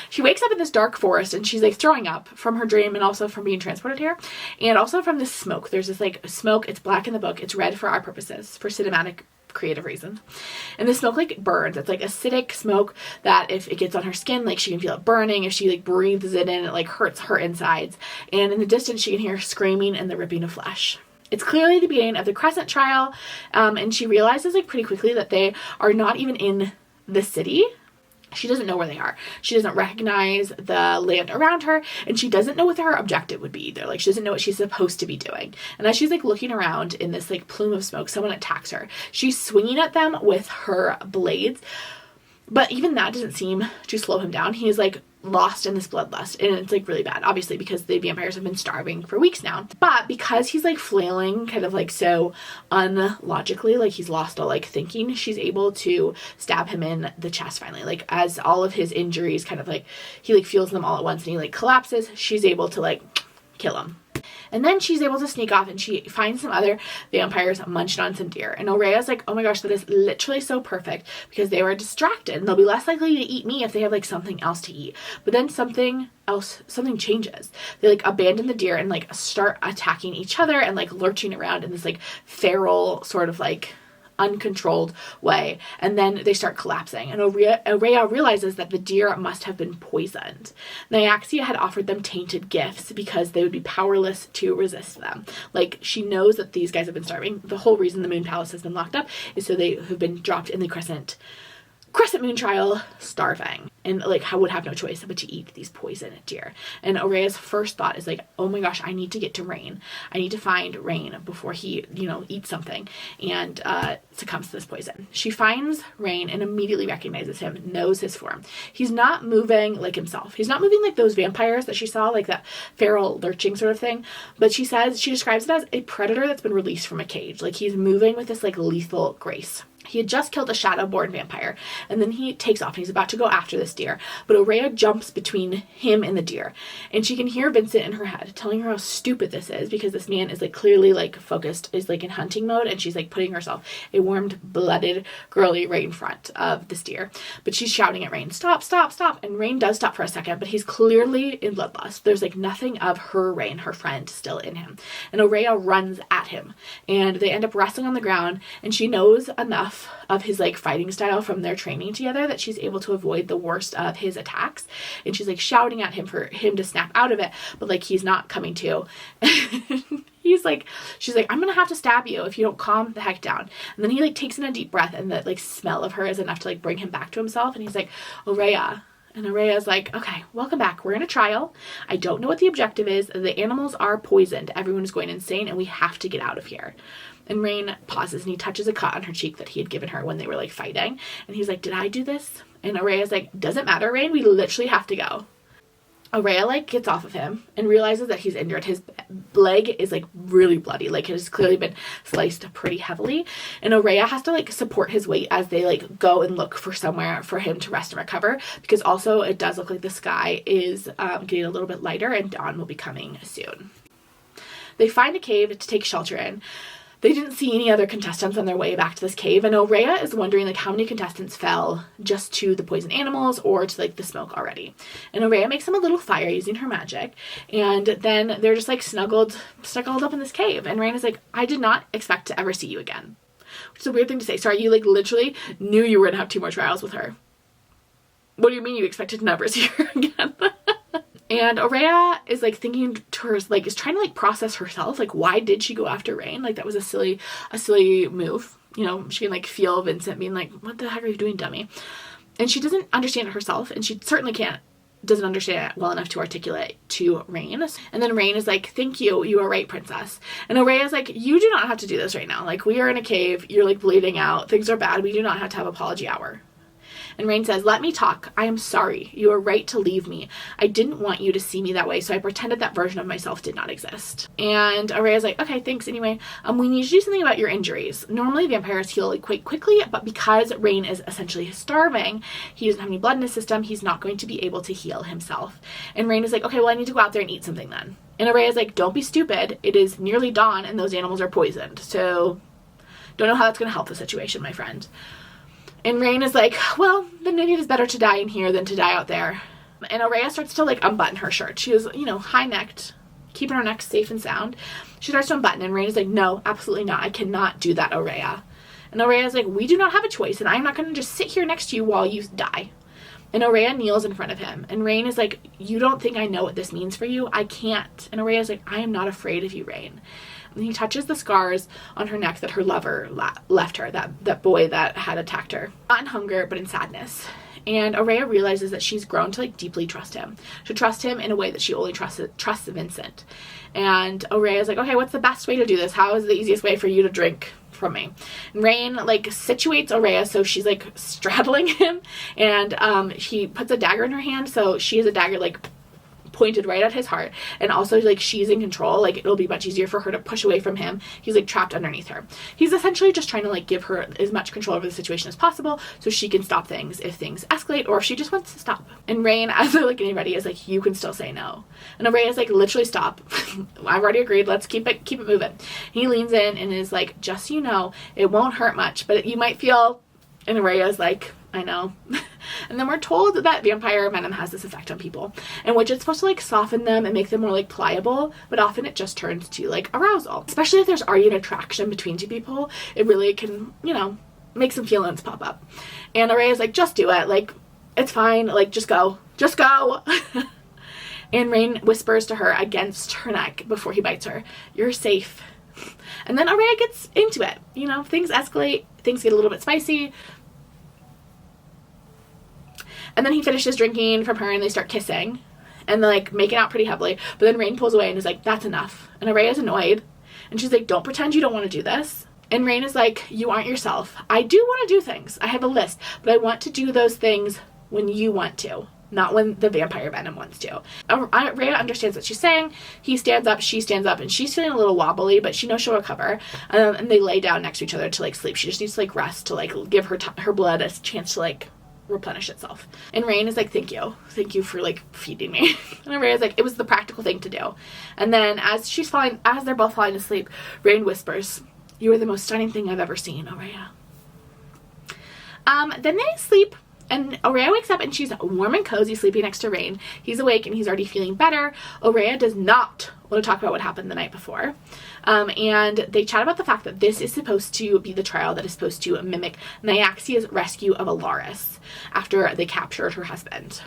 She wakes up in this dark forest and she's like throwing up from her dream and also from being transported here. And also from this smoke. There's this like smoke, it's black in the book, it's red for our purposes, for cinematic creative reasons. And the smoke like burns. It's like acidic smoke that if it gets on her skin, like she can feel it burning. If she like breathes it in, it like hurts her insides. And in the distance, she can hear screaming and the ripping of flesh. It's clearly the beginning of the Crescent trial. And she realizes like pretty quickly that they are not even in the city. She doesn't know where they are. She doesn't recognize the land around her, and she doesn't know what her objective would be either. Like, she doesn't know what she's supposed to be doing. And as she's, like, looking around in this, like, plume of smoke, someone attacks her. She's swinging at them with her blades, but even that doesn't seem to slow him down. He is, like, lost in this bloodlust, and it's, like, really bad, obviously, because the vampires have been starving for weeks now. But because he's, like, flailing kind of, like, so unlogically, like, he's lost all, like, thinking, she's able to stab him in the chest finally. Like, as all of his injuries kind of, like, he, like, feels them all at once, and he, like, collapses, she's able to, like, kill him. And then she's able to sneak off and she finds some other vampires munching on some deer. And Aurea's like, oh my gosh, that is literally so perfect because they were distracted and they'll be less likely to eat me if they have like something else to eat. But then something changes. They like abandon the deer and like start attacking each other and like lurching around in this like feral sort of like uncontrolled way, and then they start collapsing, and Aurea realizes that the deer must have been poisoned. Nyaxia had offered them tainted gifts because they would be powerless to resist them. Like, she knows that these guys have been starving. The whole reason the Moon Palace has been locked up is so they have been dropped in the Crescent Crescent Moon Trial, starving, and like would have no choice but to eat these poison deer. And Aurea's first thought is like, oh my gosh, I need to get to Rain. I need to find Rain before he, eats something and succumbs to this poison. She finds Rain and immediately recognizes him, knows his form. He's not moving like himself. He's not moving like those vampires that she saw, like that feral lurching sort of thing. But she describes it as a predator that's been released from a cage. Like he's moving with this like lethal grace. He had just killed a shadow-born vampire, and then he takes off and he's about to go after this deer, but Aurea jumps between him and the deer, and she can hear Vincent in her head telling her how stupid this is, because this man is like clearly like focused, is like in hunting mode, and she's like putting herself, a warm-blooded girly, right in front of this deer. But she's shouting at Rain, stop, stop, stop, and Rain does stop for a second, but he's clearly in bloodlust. There's like nothing of her Rain, her friend, still in him, and Aurea runs at him, and they end up wrestling on the ground, and she knows enough of his like fighting style from their training together that she's able to avoid the worst of his attacks, and she's like shouting at him for him to snap out of it, but like he's not coming to. She's like, I'm gonna have to stab you if you don't calm the heck down. And then he like takes in a deep breath, and the like smell of her is enough to like bring him back to himself, and he's like, Aurea. And Aurea's like, okay, welcome back. We're in a trial. I don't know what the objective is. The animals are poisoned. Everyone is going insane, and we have to get out of here. And Rain pauses, and he touches a cut on her cheek that he had given her when they were like fighting. And he's like, did I do this? And Aurea's like, doesn't matter, Rain. We literally have to go. Aurea like gets off of him and realizes that he's injured. His leg is like really bloody, like it has clearly been sliced pretty heavily, and Aurea has to like support his weight as they like go and look for somewhere for him to rest and recover, because also it does look like the sky is getting a little bit lighter and dawn will be coming soon. They find a cave to take shelter in. They didn't see any other contestants on their way back to this cave, and Aurea is wondering like how many contestants fell just to the poison animals or to like the smoke already. And Aurea makes them a little fire using her magic, and then they're just like snuggled up in this cave, and Rain is like, I did not expect to ever see you again. Which is a weird thing to say. Sorry, you like literally knew you were gonna have 2 more trials with her. What do you mean you expected to never see her again? And Aurea is like thinking to her, like is trying to like process herself, like why did she go after Rain? Like that was a silly move. She can like feel Vincent being like, what the heck are you doing, dummy? And she doesn't understand it herself, and she certainly doesn't understand it well enough to articulate to Rain. And then Rain is like, thank you, you are right, princess. And Aurea is like, you do not have to do this right now. Like we are in a cave, you're like bleeding out, things are bad, we do not have to have apology hour. And Rain says, let me talk. I am sorry. You are right to leave me. I didn't want you to see me that way, so I pretended that version of myself did not exist. And Aurea's like, okay, thanks anyway. We need to do something about your injuries. Normally vampires heal like quite quickly, but because Rain is essentially starving, he doesn't have any blood in his system, he's not going to be able to heal himself. And Rain is like, okay, well I need to go out there and eat something then. And Aurea's like, don't be stupid. It is nearly dawn and those animals are poisoned. So don't know how that's going to help the situation, my friend. And Rain is like, well, then maybe it is better to die in here than to die out there. And Aurea starts to like unbutton her shirt. She was, high-necked, keeping her neck safe and sound. She starts to unbutton, and Rain is like, no, absolutely not. I cannot do that, Aurea. And Aurea is like, we do not have a choice, and I'm not going to just sit here next to you while you die. And Aurea kneels in front of him. And Rain is like, you don't think I know what this means for you? I can't. And Aurea is like, I am not afraid of you, Rain. And he touches the scars on her neck that her lover left her, that boy that had attacked her. Not in hunger, but in sadness. And Aurea realizes that she's grown to like deeply trust him. To trust him in a way that she only trusts Vincent. And Aurea is like, okay, what's the best way to do this? How is the easiest way for you to drink from me? And Rain like situates Aurea so she's like straddling him, and he puts a dagger in her hand, so she has a dagger like pointed right at his heart, and also like she's in control, like it'll be much easier for her to push away from him. He's like trapped underneath her. He's essentially just trying to like give her as much control over the situation as possible so she can stop things if things escalate, or if she just wants to stop. And Rain, as they're like getting ready, is like, you can still say no. And Aurea is like, literally stop. I've already agreed, let's keep it moving. He leans in and is like, just so you know, it won't hurt much, but you might feel. And Aurea is like, I know. And then we're told that vampire venom has this effect on people, in which it's supposed to like soften them and make them more like pliable, but often it just turns to like arousal. Especially if there's already an attraction between two people, it really can, make some feelings pop up. And Aurea is like, just do it. Like, it's fine. Like, just go. Just go. And Rain whispers to her against her neck before he bites her, you're safe. And then Aurea gets into it. Things escalate. Things get a little bit spicy. And then he finishes drinking from her and they start kissing and like making out pretty heavily. But then Rain pulls away and is like, that's enough. And Aurea's annoyed. And she's like, don't pretend you don't want to do this. And Rain is like, you aren't yourself. I do want to do things. I have a list, but I want to do those things when you want to, not when the vampire venom wants to. Rhea understands what she's saying. He stands up, she stands up, and she's feeling a little wobbly, but she knows she'll recover. And they lay down next to each other to like sleep. She just needs to like rest to like give her blood a chance to like replenish itself. And Rain is like, thank you for like feeding me. And Rhea's like, it was the practical thing to do. And then as they're both falling asleep, Rain whispers, you are the most stunning thing I've ever seen, Aurea. Then they sleep, and Aurea wakes up and she's warm and cozy sleeping next to Rain. He's awake and he's already feeling better. Aurea does not want to talk about what happened the night before. And they chat about the fact that this is supposed to be the trial that is supposed to mimic Nyaxia's rescue of Alaris after they captured her husband.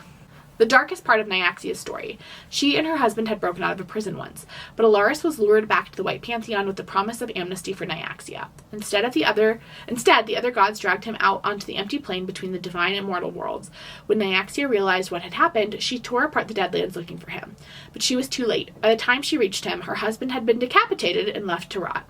The darkest part of Nyaxia's story. She and her husband had broken out of a prison once, but Alaris was lured back to the White Pantheon with the promise of amnesty for Nyaxia. Instead, the other gods dragged him out onto the empty plain between the divine and mortal worlds. When Nyaxia realized what had happened, she tore apart the Deadlands looking for him. But she was too late. By the time she reached him, her husband had been decapitated and left to rot.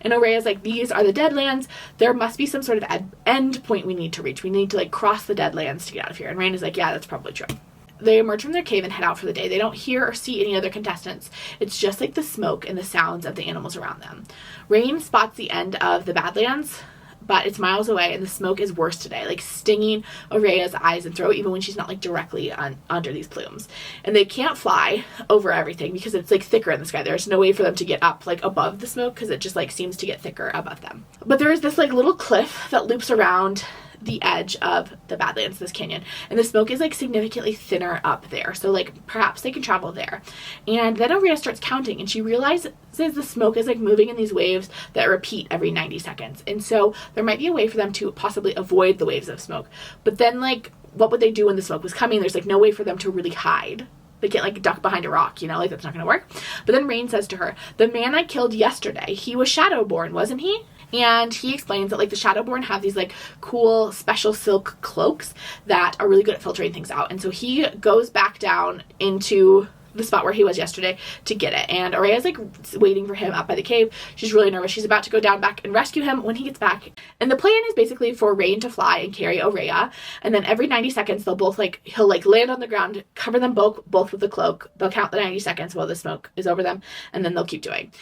And Aurea's like, these are the Deadlands. There must be some sort of end point we need to reach. We need to like cross the Deadlands to get out of here. And Rain is like, yeah, that's probably true. They emerge from their cave and head out for the day. They don't hear or see any other contestants. It's just like the smoke and the sounds of the animals around them. Rain spots the end of the Badlands, but it's miles away, and the smoke is worse today, like stinging Aurea's eyes and throat, even when she's not like directly under these plumes. And they can't fly over everything because it's like thicker in the sky. There's no way for them to get up like above the smoke because it just like seems to get thicker above them. But there is this like little cliff that loops around the edge of the Badlands, this canyon, and the smoke is like significantly thinner up there, so like perhaps they can travel there. And then Aurea starts counting and she realizes the smoke is like moving in these waves that repeat every 90 seconds, and so there might be a way for them to possibly avoid the waves of smoke. But then like what would they do when the smoke was coming? There's like no way for them to really hide. They can't like duck behind a rock, you know, like that's not gonna work. But then Rain says to her, the man I killed yesterday, he was Shadowborn, wasn't he? And he explains that like the Shadowborn have these like cool special silk cloaks that are really good at filtering things out. And so he goes back down into the spot where he was yesterday to get it. And Aurea's like waiting for him up by the cave. She's really nervous. She's about to go down back and rescue him when he gets back. And the plan is basically for Rain to fly and carry Aurea. And then every 90 seconds he'll like land on the ground, cover them both with the cloak. They'll count the 90 seconds while the smoke is over them, and then they'll keep doing.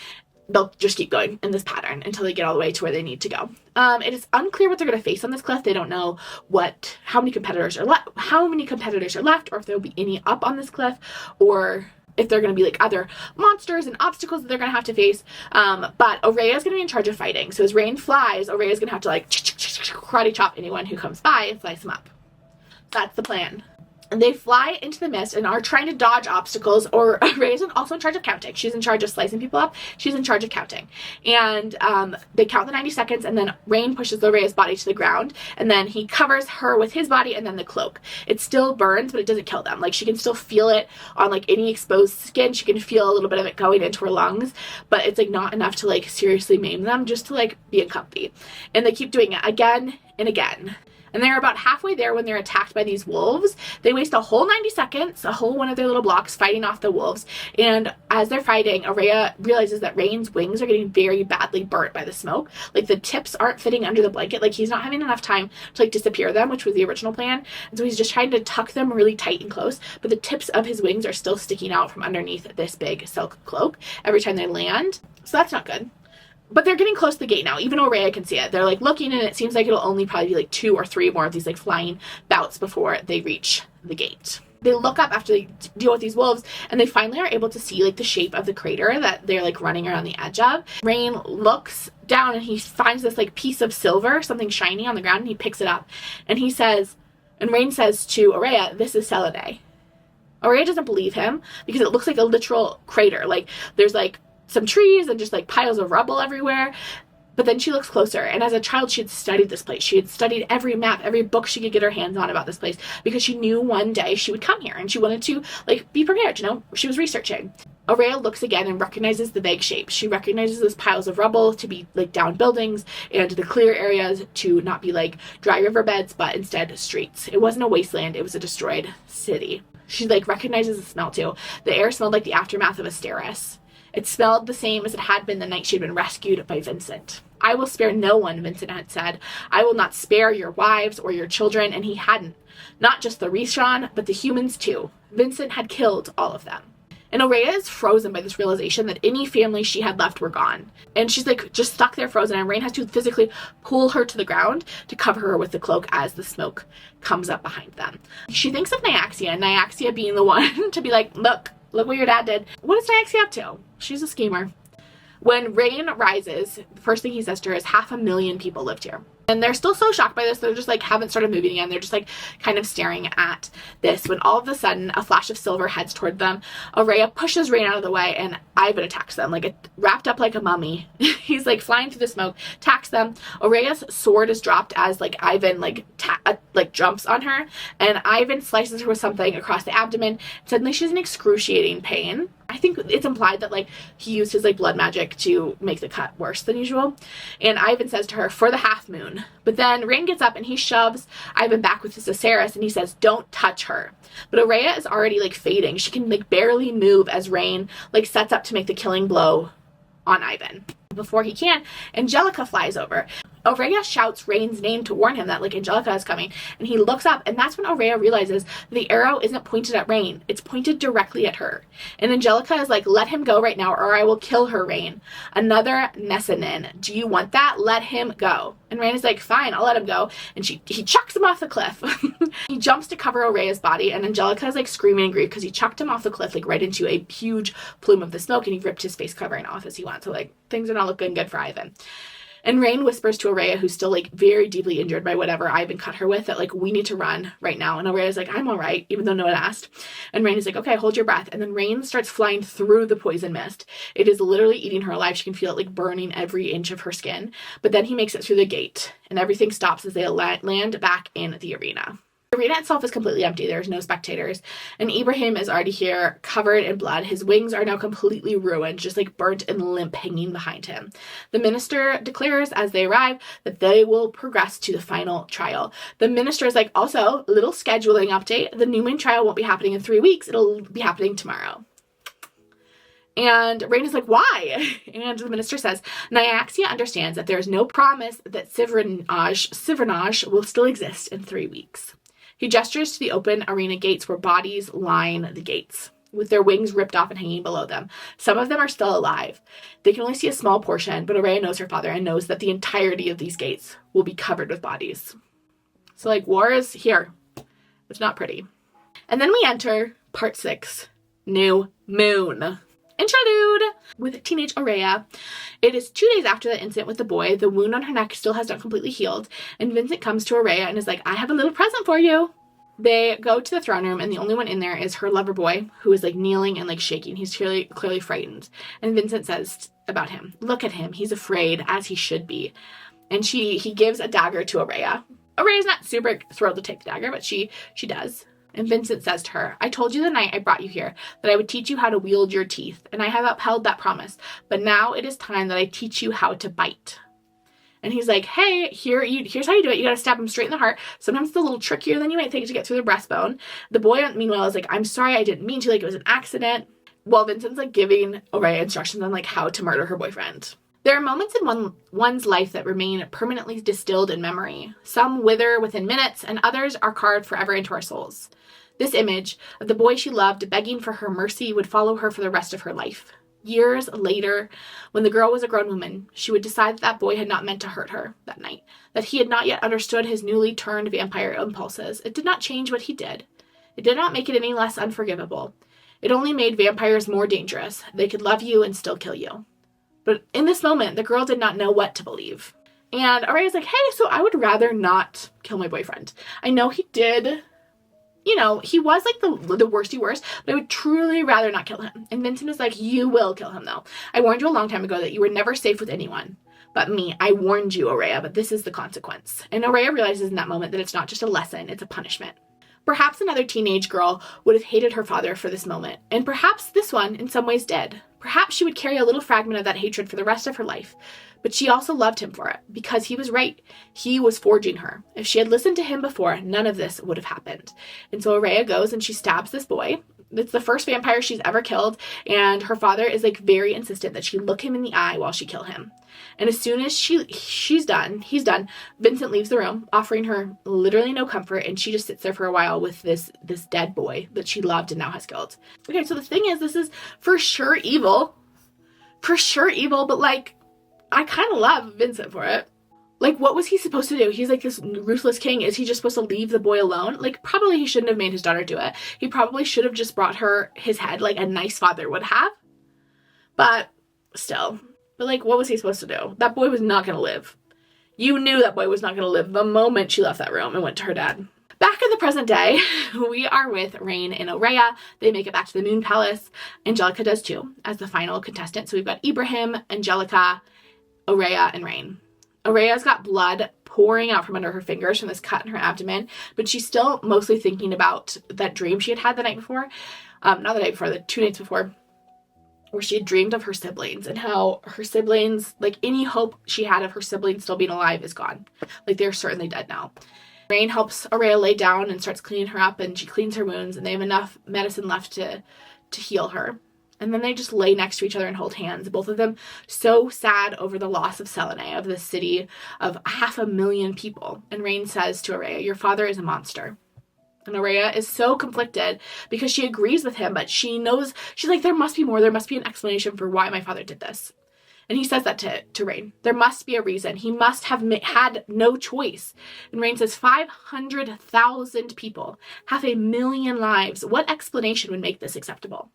They'll just keep going in this pattern until they get all the way to where they need to go. It is unclear what they're going to face on this cliff. They don't know how many competitors are left, or if there'll be any up on this cliff, or if they're going to be like other monsters and obstacles that they're going to have to face. But Aurea's going to be in charge of fighting. So as Rain flies, Aurea's going to have to like karate chop anyone who comes by and slice them up. That's the plan. And they fly into the mist and are trying to dodge obstacles, or Aurea's also in charge of counting. She's in charge of slicing people up. She's in charge of counting. And they count the 90 seconds, and then Rain pushes Aurea's body to the ground, and then he covers her with his body and then the cloak. It still burns, but it doesn't kill them. Like, she can still feel it on, like, any exposed skin. She can feel a little bit of it going into her lungs, but it's, like, not enough to, like, seriously maim them, just to, like, be uncomfy. And they keep doing it again and again. And they're about halfway there when they're attacked by these wolves. They waste a whole 90 seconds, a whole one of their little blocks, fighting off the wolves. And as they're fighting, Aurea realizes that Rain's wings are getting very badly burnt by the smoke. Like, the tips aren't fitting under the blanket. Like, he's not having enough time to, like, disappear them, which was the original plan. And so he's just trying to tuck them really tight and close. But the tips of his wings are still sticking out from underneath this big silk cloak every time they land. So that's not good. But they're getting close to the gate now. Even Aurea can see it. They're like looking, and it seems like it'll only probably be like 2 or 3 more of these like flying bouts before they reach the gate. They look up after they deal with these wolves, and they finally are able to see like the shape of the crater that they're like running around the edge of. Rain looks down and he finds this like piece of silver, something shiny on the ground, and he picks it up. And Rain says to Aurea, "This is Selene." Aurea doesn't believe him because it looks like a literal crater. Like, there's like some trees and just like piles of rubble everywhere. But then she looks closer, and as a child she had studied this place. She had studied every map, every book she could get her hands on about this place, because she knew one day she would come here and she wanted to like be prepared, you know. She was researching. Aurea looks again and recognizes the vague shape. She recognizes those piles of rubble to be like down buildings and the clear areas to not be like dry riverbeds, but instead streets. It wasn't a wasteland, it was a destroyed city. She like recognizes the smell too. The air smelled like the aftermath of a Steris. It smelled the same as it had been the night she had been rescued by Vincent. I will spare no one, Vincent had said. I will not spare your wives or your children, and he hadn't. Not just the Rishon, but the humans too. Vincent had killed all of them. And Aurea is frozen by this realization that any family she had left were gone. And she's like just stuck there frozen, and Rain has to physically pull her to the ground to cover her with the cloak as the smoke comes up behind them. She thinks of Nyaxia being the one to be like, look what your dad did. What is Nyaxia up to? She's a schemer. When Rain rises, the first thing he says to her is 500,000 people lived here. And they're still so shocked by this, they're just like haven't started moving again. They're just like kind of staring at this when all of a sudden a flash of silver heads toward them. Aurea pushes Rain out of the way and Ivan attacks them, like wrapped up like a mummy. He's like flying through the smoke, attacks them. Aurea's sword is dropped as like Ivan like jumps on her, and Ivan slices her with something across the abdomen. Suddenly she's in excruciating pain. I think it's implied that like he used his like blood magic to make the cut worse than usual. And Ivan says to her, for the half moon. But then Rain gets up and he shoves Ivan back with his Aceris and he says, don't touch her. But Aurea is already like fading. She can like barely move as Rain like sets up to make the killing blow on Ivan. Before he can, Angelica flies over. Aurea shouts Rain's name to warn him that like Angelica is coming, and he looks up, and that's when Aurea realizes the arrow isn't pointed at Rain, it's pointed directly at her. And Angelica is like, let him go right now or I will kill her, Rain. Another Nessanin. Do you want that? Let him go. And Rain is like, fine, I'll let him go. And he chucks him off the cliff. He jumps to cover Aurea's body, and Angelica is like screaming in grief because he chucked him off the cliff like right into a huge plume of the smoke, and he ripped his face covering off as he went. So like things are not looking good for Ivan. And Rain whispers to Aurea, who's still like very deeply injured by whatever Ivan cut her with, that like we need to run right now. And Aurea's like, I'm all right, even though no one asked. And Rain is like, okay, hold your breath. And then Rain starts flying through the poison mist. It is literally eating her alive. She can feel it like burning every inch of her skin. But then he makes it through the gate, and everything stops as they land back in the arena. The arena itself is completely empty. There's no spectators. And Ibrahim is already here, covered in blood. His wings are now completely ruined, just like burnt and limp hanging behind him. The minister declares as they arrive that they will progress to the final trial. The minister is like, also, a little scheduling update. The new moon trial won't be happening in 3 weeks. It'll be happening tomorrow. And Rain is like, why? And the minister says, Nyaxia understands that there is no promise that Sivernage will still exist in 3 weeks. He gestures to the open arena gates where bodies line the gates, with their wings ripped off and hanging below them. Some of them are still alive. They can only see a small portion, but Aurea knows her father and knows that the entirety of these gates will be covered with bodies. So, like, war is here. It's not pretty. And then we enter part 6, New Moon. Interlude with teenage Aurea. It is 2 days after the incident with the boy. The wound on her neck still has not completely healed, and Vincent comes to Aurea and is like, I have a little present for you. They go to the throne room, and the only one in there is her lover boy, who is like kneeling and like shaking. He's clearly frightened. And Vincent says about him, look at him, he's afraid, as he should be. And he gives a dagger to Aurea. Aurea's not super thrilled to take the dagger, but she does. And Vincent says to her, I told you the night I brought you here that I would teach you how to wield your teeth, and I have upheld that promise. But now it is time that I teach you how to bite. And he's like, hey, here's how you do it. You gotta stab him straight in the heart. Sometimes it's a little trickier than you might think to get through the breastbone. The boy, meanwhile, is like, I'm sorry, I didn't mean to, like it was an accident. While Vincent's like giving Aurea instructions on like how to murder her boyfriend. There are moments in one's life that remain permanently distilled in memory. Some wither within minutes, and others are carved forever into our souls. This image of the boy she loved begging for her mercy would follow her for the rest of her life. Years later, when the girl was a grown woman, she would decide that that boy had not meant to hurt her that night, that he had not yet understood his newly turned vampire impulses. It did not change what he did. It did not make it any less unforgivable. It only made vampires more dangerous. They could love you and still kill you. But in this moment, the girl did not know what to believe. And Aurea's like, hey, so I would rather not kill my boyfriend. I know he did, he was like the worsty worst, but I would truly rather not kill him. And Vincent is like, you will kill him though. I warned you a long time ago that you were never safe with anyone but me. I warned you, Aurea, but this is the consequence. And Aurea realizes in that moment that it's not just a lesson, it's a punishment. Perhaps another teenage girl would have hated her father for this moment, and perhaps this one in some ways did. Perhaps she would carry a little fragment of that hatred for the rest of her life, but she also loved him for it, because he was right. He was forging her. If she had listened to him before, none of this would have happened. And so Aurea goes and she stabs this boy. It's the first vampire she's ever killed, and her father is like very insistent that she look him in the eye while she kill him. And as soon as he's done, Vincent leaves the room, offering her literally no comfort, and she just sits there for a while with this dead boy that she loved and now has killed. Okay, so the thing is, this is for sure evil. For sure evil, but like, I kind of love Vincent for it. Like, what was he supposed to do? He's like this ruthless king. Is he just supposed to leave the boy alone? Like, probably he shouldn't have made his daughter do it. He probably should have just brought her his head like a nice father would have. But still. But like, what was he supposed to do? That boy was not going to live. You knew that boy was not going to live the moment she left that room and went to her dad. Back in the present day, we are with Rain and Aurea. They make it back to the Moon Palace. Angelica does too, as the final contestant. So we've got Ibrahim, Angelica, Aurea, and Rain. Aurea's got blood pouring out from under her fingers from this cut in her abdomen, but she's still mostly thinking about that dream she had the night before. Not the night before, the 2 nights before, where she had dreamed of her siblings and how her siblings, like any hope she had of her siblings still being alive is gone. Like, they're certainly dead now. Rain helps Aurea lay down and starts cleaning her up, and she cleans her wounds, and they have enough medicine left to heal her. And then they just lay next to each other and hold hands. Both of them so sad over the loss of Selene, of this city of 500,000 people. And Rain says to Aurea, your father is a monster. And Aurea is so conflicted because she agrees with him, but she knows, she's like, there must be more. There must be an explanation for why my father did this. And he says that to Rain. There must be a reason. He must have had no choice. And Rain says 500,000 people, 500,000 lives. What explanation would make this acceptable?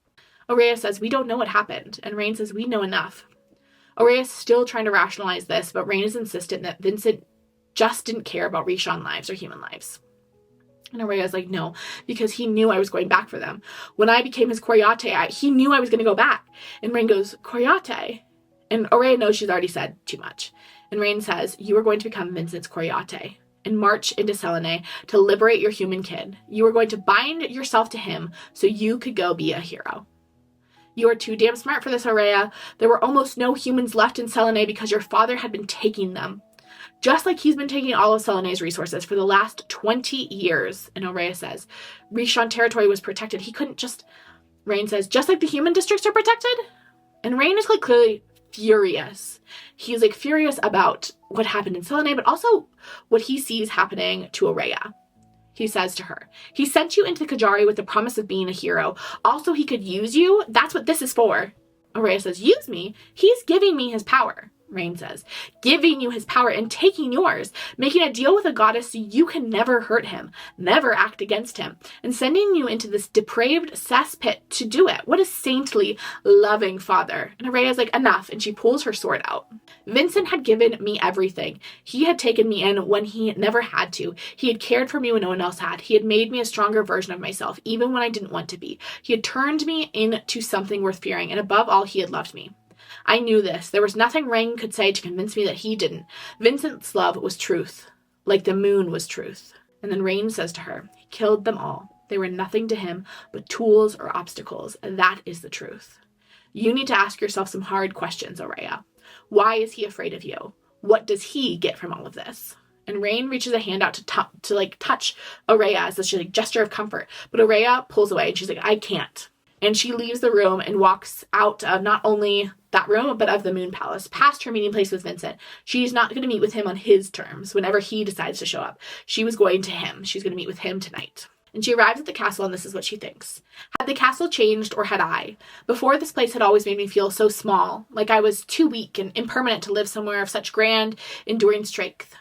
Aurea says, we don't know what happened. And Rain says, we know enough. Aurea is still trying to rationalize this, but Rain is insistent that Vincent just didn't care about Rishon lives or human lives. And Aurea is like, no, because he knew I was going back for them. When I became his Coriate, he knew I was going to go back. And Rain goes, Coriate? And Aurea knows she's already said too much. And Rain says, you are going to become Vincent's Coriate and march into Selene to liberate your human kid. You are going to bind yourself to him so you could go be a hero. You are too damn smart for this, Aurea. There were almost no humans left in Selene because your father had been taking them. Just like he's been taking all of Selene's resources for the last 20 years. And Aurea says, Rishon territory was protected. He couldn't just... Rain says, just like the human districts are protected? And Rain is like clearly furious. He's like furious about what happened in Selene, but also what he sees happening to Aurea. He says to her, he sent you into the Kajari with the promise of being a hero. Also, he could use you. That's what this is for. Aurea says, use me? He's giving me his power. Rain says, giving you his power and taking yours, making a deal with a goddess so you can never hurt him, never act against him, and sending you into this depraved cesspit to do it. What a saintly, loving father. And Aurea is like, enough, and she pulls her sword out. Vincent had given me everything. He had taken me in when he never had to. He had cared for me when no one else had. He had made me a stronger version of myself, even when I didn't want to be. He had turned me into something worth fearing, and above all, he had loved me. I knew this. There was nothing Rain could say to convince me that he didn't. Vincent's love was truth, like the moon was truth. And then Rain says to her, he killed them all. They were nothing to him but tools or obstacles. That is the truth. You need to ask yourself some hard questions, Aurea. Why is he afraid of you? What does he get from all of this? And Rain reaches a hand out to touch Aurea as a gesture of comfort. But Aurea pulls away and she's like, I can't. And she leaves the room and walks out of not only that room, but of the Moon Palace, past her meeting place with Vincent. She's not going to meet with him on his terms whenever he decides to show up. She was going to him. She's going to meet with him tonight. And she arrives at the castle, and this is what she thinks. Had the castle changed, or had I? Before, this place had always made me feel so small, like I was too weak and impermanent to live somewhere of such grand, enduring strength.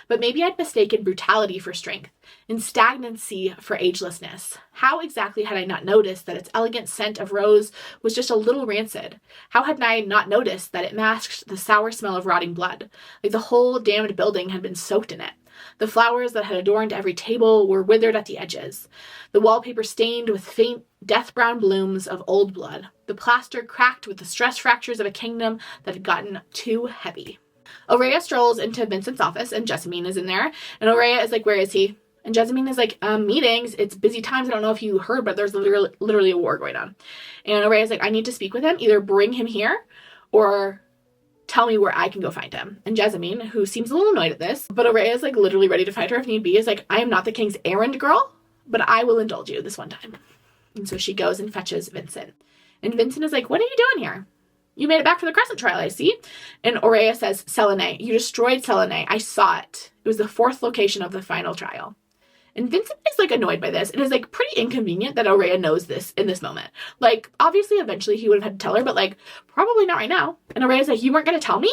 But maybe I'd mistaken brutality for strength, and stagnancy for agelessness. How exactly had I not noticed that its elegant scent of rose was just a little rancid? How had I not noticed that it masked the sour smell of rotting blood, like the whole damned building had been soaked in it? The flowers that had adorned every table were withered at the edges, the wallpaper stained with faint death-brown blooms of old blood, the plaster cracked with the stress fractures of a kingdom that had gotten too heavy. Aurea strolls into Vincent's office, and Jessamine is in there, and Aurea is like, where is he? And Jessamine is like, meetings, it's busy times. I don't know if you heard, but there's literally a war going on. And Aurea's like, I need to speak with him. Either bring him here or tell me where I can go find him. And Jessamine, who seems a little annoyed at this, but Aurea is like literally ready to fight her if need be, is like, I am not the king's errand girl, but I will indulge you this one time. And so she goes and fetches Vincent. And Vincent is like, what are you doing here? You made it back for the Crescent trial, I see. And Aurea says, Selene, you destroyed Selene. I saw it. It was the 4th location of the final trial. And Vincent is like annoyed by this. It is like pretty inconvenient that Aurea knows this in this moment. Like, obviously, eventually he would have had to tell her, but like, probably not right now. And Aurea's like, you weren't going to tell me?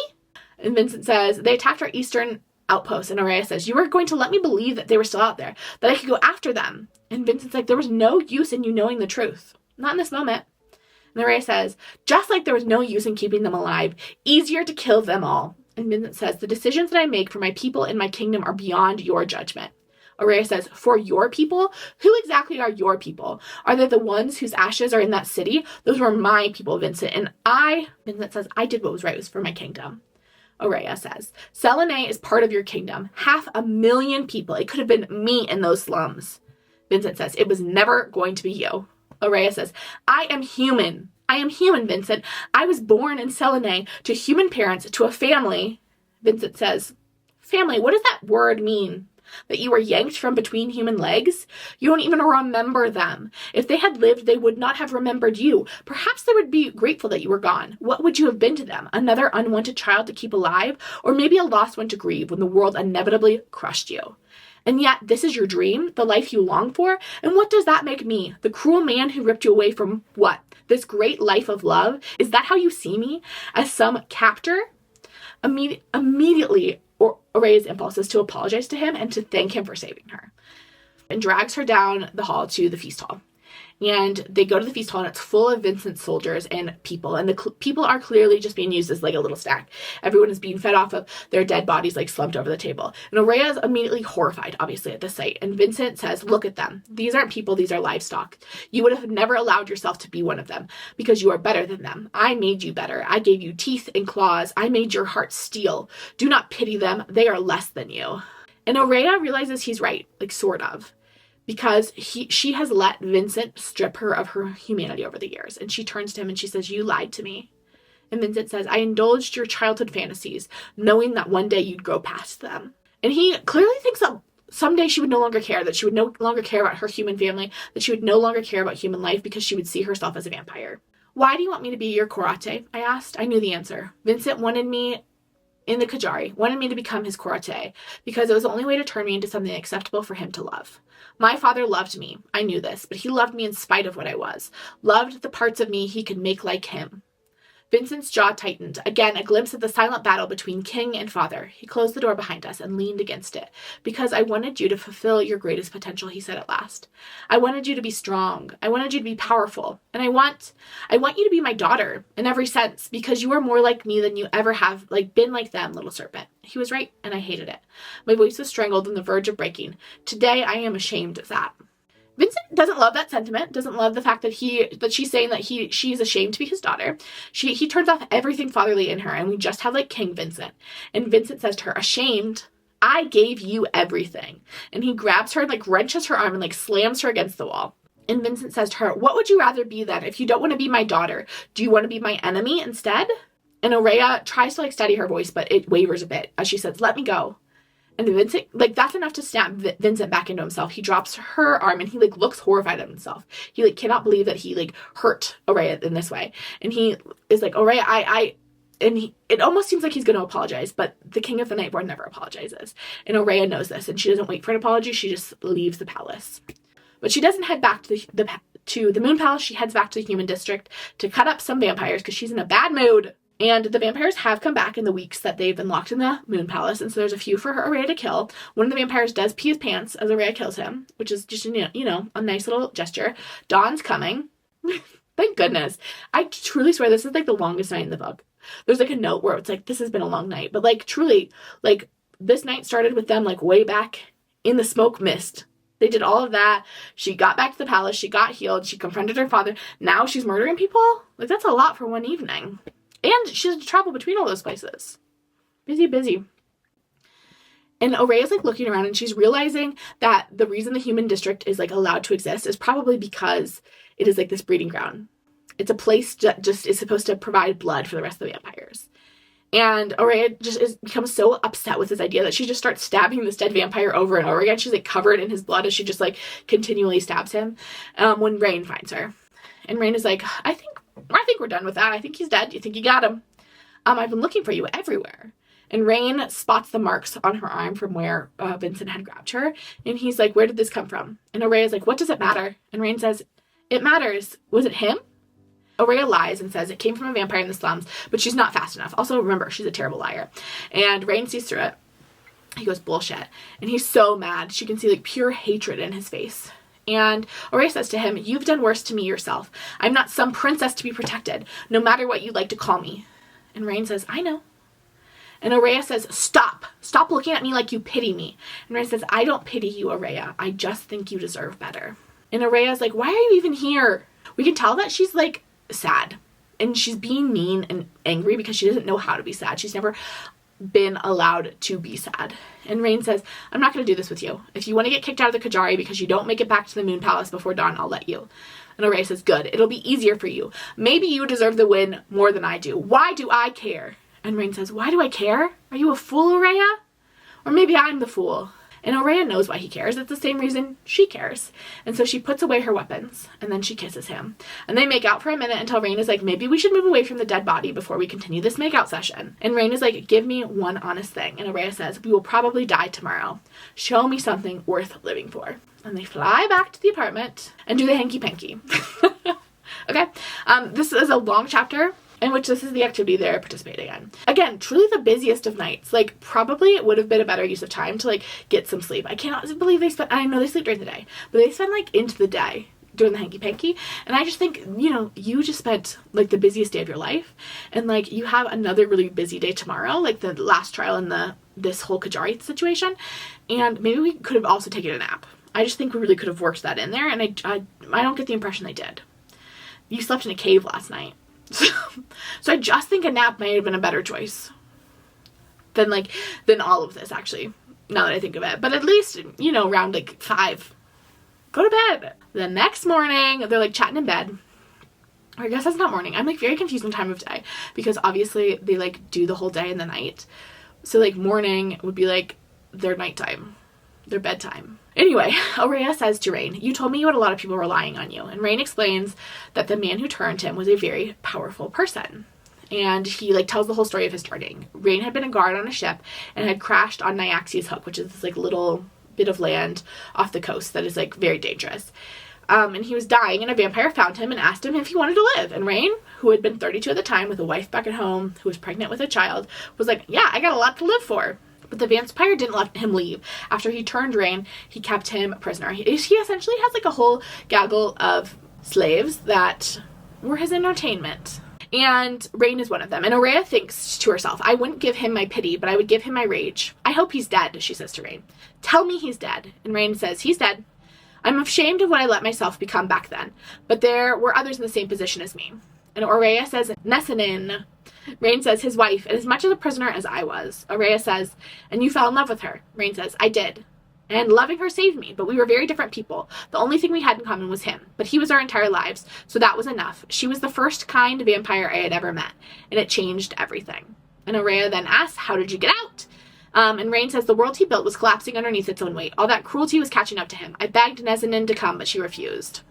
And Vincent says, they attacked our eastern outpost. And Aurea says, you were going to let me believe that they were still out there, that I could go after them. And Vincent's like, there was no use in you knowing the truth. Not in this moment. And Aurea says, just like there was no use in keeping them alive, easier to kill them all. And Vincent says, the decisions that I make for my people in my kingdom are beyond your judgment. Aurea says, for your people? Who exactly are your people? Are they the ones whose ashes are in that city? Those were my people, Vincent. And Vincent says, I did what was right for my kingdom. Aurea says, Selene is part of your kingdom. 500,000 people. It could have been me in those slums. Vincent says, it was never going to be you. Aurea says, I am human. I am human, Vincent. I was born in Selene to human parents, to a family. Vincent says, family, what does that word mean? That you were yanked from between human legs? You don't even remember them. If they had lived, they would not have remembered you. Perhaps they would be grateful that you were gone. What would you have been to them? Another unwanted child to keep alive? Or maybe a lost one to grieve when the world inevitably crushed you? And yet, this is your dream, the life you long for? And what does that make me? The cruel man who ripped you away from what? This great life of love? Is that how you see me? As some captor? Immediately, Aurea's impulse is to apologize to him and to thank him for saving her. And drags her down the hall to the feast hall. And they go to the feast hall and it's full of Vincent's soldiers and people. And the people are clearly just being used as like a little snack. Everyone is being fed off of their dead bodies like slumped over the table. And Aurea is immediately horrified, obviously, at this sight. And Vincent says, look at them. These aren't people, these are livestock. You would have never allowed yourself to be one of them because you are better than them. I made you better. I gave you teeth and claws. I made your heart steel. Do not pity them. They are less than you. And Aurea realizes he's right, like sort of. Because she has let Vincent strip her of her humanity over the years. And she turns to him and she says, you lied to me. And Vincent says, I indulged your childhood fantasies, knowing that one day you'd grow past them. And he clearly thinks that someday she would no longer care, that she would no longer care about her human family, that she would no longer care about human life because she would see herself as a vampire. Why do you want me to be your Korate? I asked. I knew the answer. Vincent wanted me in the Kajari, wanted me to become his Korate, because it was the only way to turn me into something acceptable for him to love. My father loved me. I knew this, but he loved me in spite of what I was. Loved the parts of me he could make like him. Vincent's jaw tightened. Again, a glimpse of the silent battle between king and father. He closed the door behind us and leaned against it. Because I wanted you to fulfill your greatest potential, he said at last. I wanted you to be strong. I wanted you to be powerful. And I want you to be my daughter in every sense, because you are more like me than you ever have been like them, little serpent. He was right, and I hated it. My voice was strangled on the verge of breaking. Today, I am ashamed of that. Vincent doesn't love that sentiment, doesn't love the fact that she's saying that she's ashamed to be his daughter. He turns off everything fatherly in her, and we just have King Vincent. And Vincent says to her, ashamed? I gave you everything. And he grabs her and wrenches her arm and slams her against the wall. And Vincent says to her, what would you rather be then? If you don't want to be my daughter, do you want to be my enemy instead? And Aurea tries to steady her voice, but it wavers a bit as she says, let me go. And Vincent, that's enough to snap Vincent back into himself. He drops her arm and he looks horrified at himself. He cannot believe that he hurt Aurea in this way. And he is Aurea, it almost seems like he's going to apologize, but the King of the Nightborn never apologizes. And Aurea knows this, and she doesn't wait for an apology. She just leaves the palace. But she doesn't head back to the Moon Palace. She heads back to the Human District to cut up some vampires because she's in a bad mood. And the vampires have come back in the weeks that they've been locked in the Moon Palace, and so there's a few for Aurea to kill. One of the vampires does pee his pants as Aurea kills him, which is just, a nice little gesture. Dawn's coming. Thank goodness. I truly swear this is the longest night in the book. There's a note where it's this has been a long night, but truly, this night started with them way back in the smoke mist. They did all of that. She got back to the palace. She got healed. She confronted her father. Now she's murdering people? That's a lot for one evening. And she has to travel between all those places. Busy, busy. And Aurea's like looking around and she's realizing that the reason the human district is like allowed to exist is probably because it is like this breeding ground. It's a place that just is supposed to provide blood for the rest of the vampires. And Aurea just becomes so upset with this idea that she just starts stabbing this dead vampire over and over again. She's like covered in his blood as she just like continually stabs him when Rain finds her. And Rain is like, I think we're done with that. I think he's dead. You think you got him? I've been looking for you everywhere. And Rain spots the marks on her arm from where Vincent had grabbed her. And he's like, where did this come from? And Aurea's like, what does it matter? And Rain says, it matters. Was it him? Aurea lies and says it came from a vampire in the slums, but she's not fast enough. Also, remember, she's a terrible liar. And Rain sees through it. He goes, bullshit. And he's so mad. She can see like pure hatred in his face. And Aurea says to him, you've done worse to me yourself. I'm not some princess to be protected, no matter what you'd like to call me. And Rain says, I know. And Aurea says, stop. Stop looking at me like you pity me. And Rain says, I don't pity you, Aurea. I just think you deserve better. And Aurea's like, why are you even here? We can tell that she's like sad. And she's being mean and angry because she doesn't know how to be sad. She's never been allowed to be sad. And Rain says, I'm not going to do this with you. If you want to get kicked out of the Kajari because you don't make it back to the Moon Palace before dawn, I'll let you. And Aurea says, good. It'll be easier for you. Maybe you deserve the win more than I do. Why do I care? And Rain says, why do I care? Are you a fool, Aurea? Or maybe I'm the fool. And Aurea knows why he cares. It's the same reason she cares. And so she puts away her weapons, and then she kisses him. And they make out for a minute until Rain is like, maybe we should move away from the dead body before we continue this makeout session. And Rain is like, give me one honest thing. And Aurea says, we will probably die tomorrow. Show me something worth living for. And they fly back to the apartment and do the hanky-panky. Okay? This is a long chapter in which this is the activity they're participating in. Again, truly the busiest of nights. Like, probably it would have been a better use of time to, like, get some sleep. I cannot believe they spent, I know they sleep during the day, but they spend, like, into the day doing the hanky-panky. And I just think, you know, you just spent, like, the busiest day of your life. And, like, you have another really busy day tomorrow, like the last trial in this whole Kajari situation. And maybe we could have also taken a nap. I just think we really could have worked that in there. And I don't get the impression they did. You slept in a cave last night. So I just think a nap might have been a better choice than all of this, actually, now that I think of it. But at least, you know, around like 5, go to bed. The next morning, they're like chatting in bed. Or I guess that's not morning. I'm like very confused on time of day because obviously they like do the whole day and the night. So like morning would be like their nighttime, their bedtime. Anyway, Aurea says to Rain, you told me you had a lot of people relying on you. And Rain explains that the man who turned him was a very powerful person. And he like tells the whole story of his turning. Rain had been a guard on a ship and had crashed on Nyaxia's Hook, which is this like little bit of land off the coast that is like very dangerous. And he was dying and a vampire found him and asked him if he wanted to live. And Rain, who had been 32 at the time with a wife back at home who was pregnant with a child, was like, yeah, I got a lot to live for. But the vampire didn't let him leave. After he turned Rain, he kept him a prisoner. He essentially has like a whole gaggle of slaves that were his entertainment. And Rain is one of them. And Aurea thinks to herself, I wouldn't give him my pity, but I would give him my rage. I hope he's dead, she says to Rain. Tell me he's dead. And Rain says, he's dead. I'm ashamed of what I let myself become back then. But there were others in the same position as me. And Aurea says, Nessanin. Rain says, his wife, and as much of a prisoner as I was. Aurea says, and you fell in love with her. Rain says, I did. And loving her saved me, but we were very different people. The only thing we had in common was him, but he was our entire lives, so that was enough. She was the first kind vampire I had ever met, and it changed everything. And Aurea then asks, how did you get out? And Rain says the world he built was collapsing underneath its own weight. All that cruelty was catching up to him. I begged Nezanin to come, but she refused.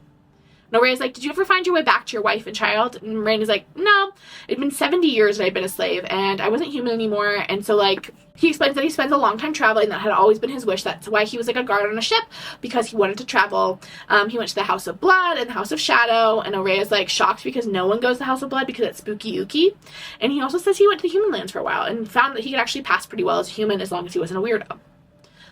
And Aurea's like, did you ever find your way back to your wife and child? And Rain is like, no. It'd been 70 years that I'd been a slave, and I wasn't human anymore. And so, like, he explains that he spends a long time traveling. That had always been his wish. That's why he was, like, a guard on a ship, because he wanted to travel. He went to the House of Blood and the House of Shadow, and Aurea's, like, shocked because no one goes to the House of Blood because it's spooky ooky. And he also says he went to the human lands for a while and found that he could actually pass pretty well as a human as long as he wasn't a weirdo.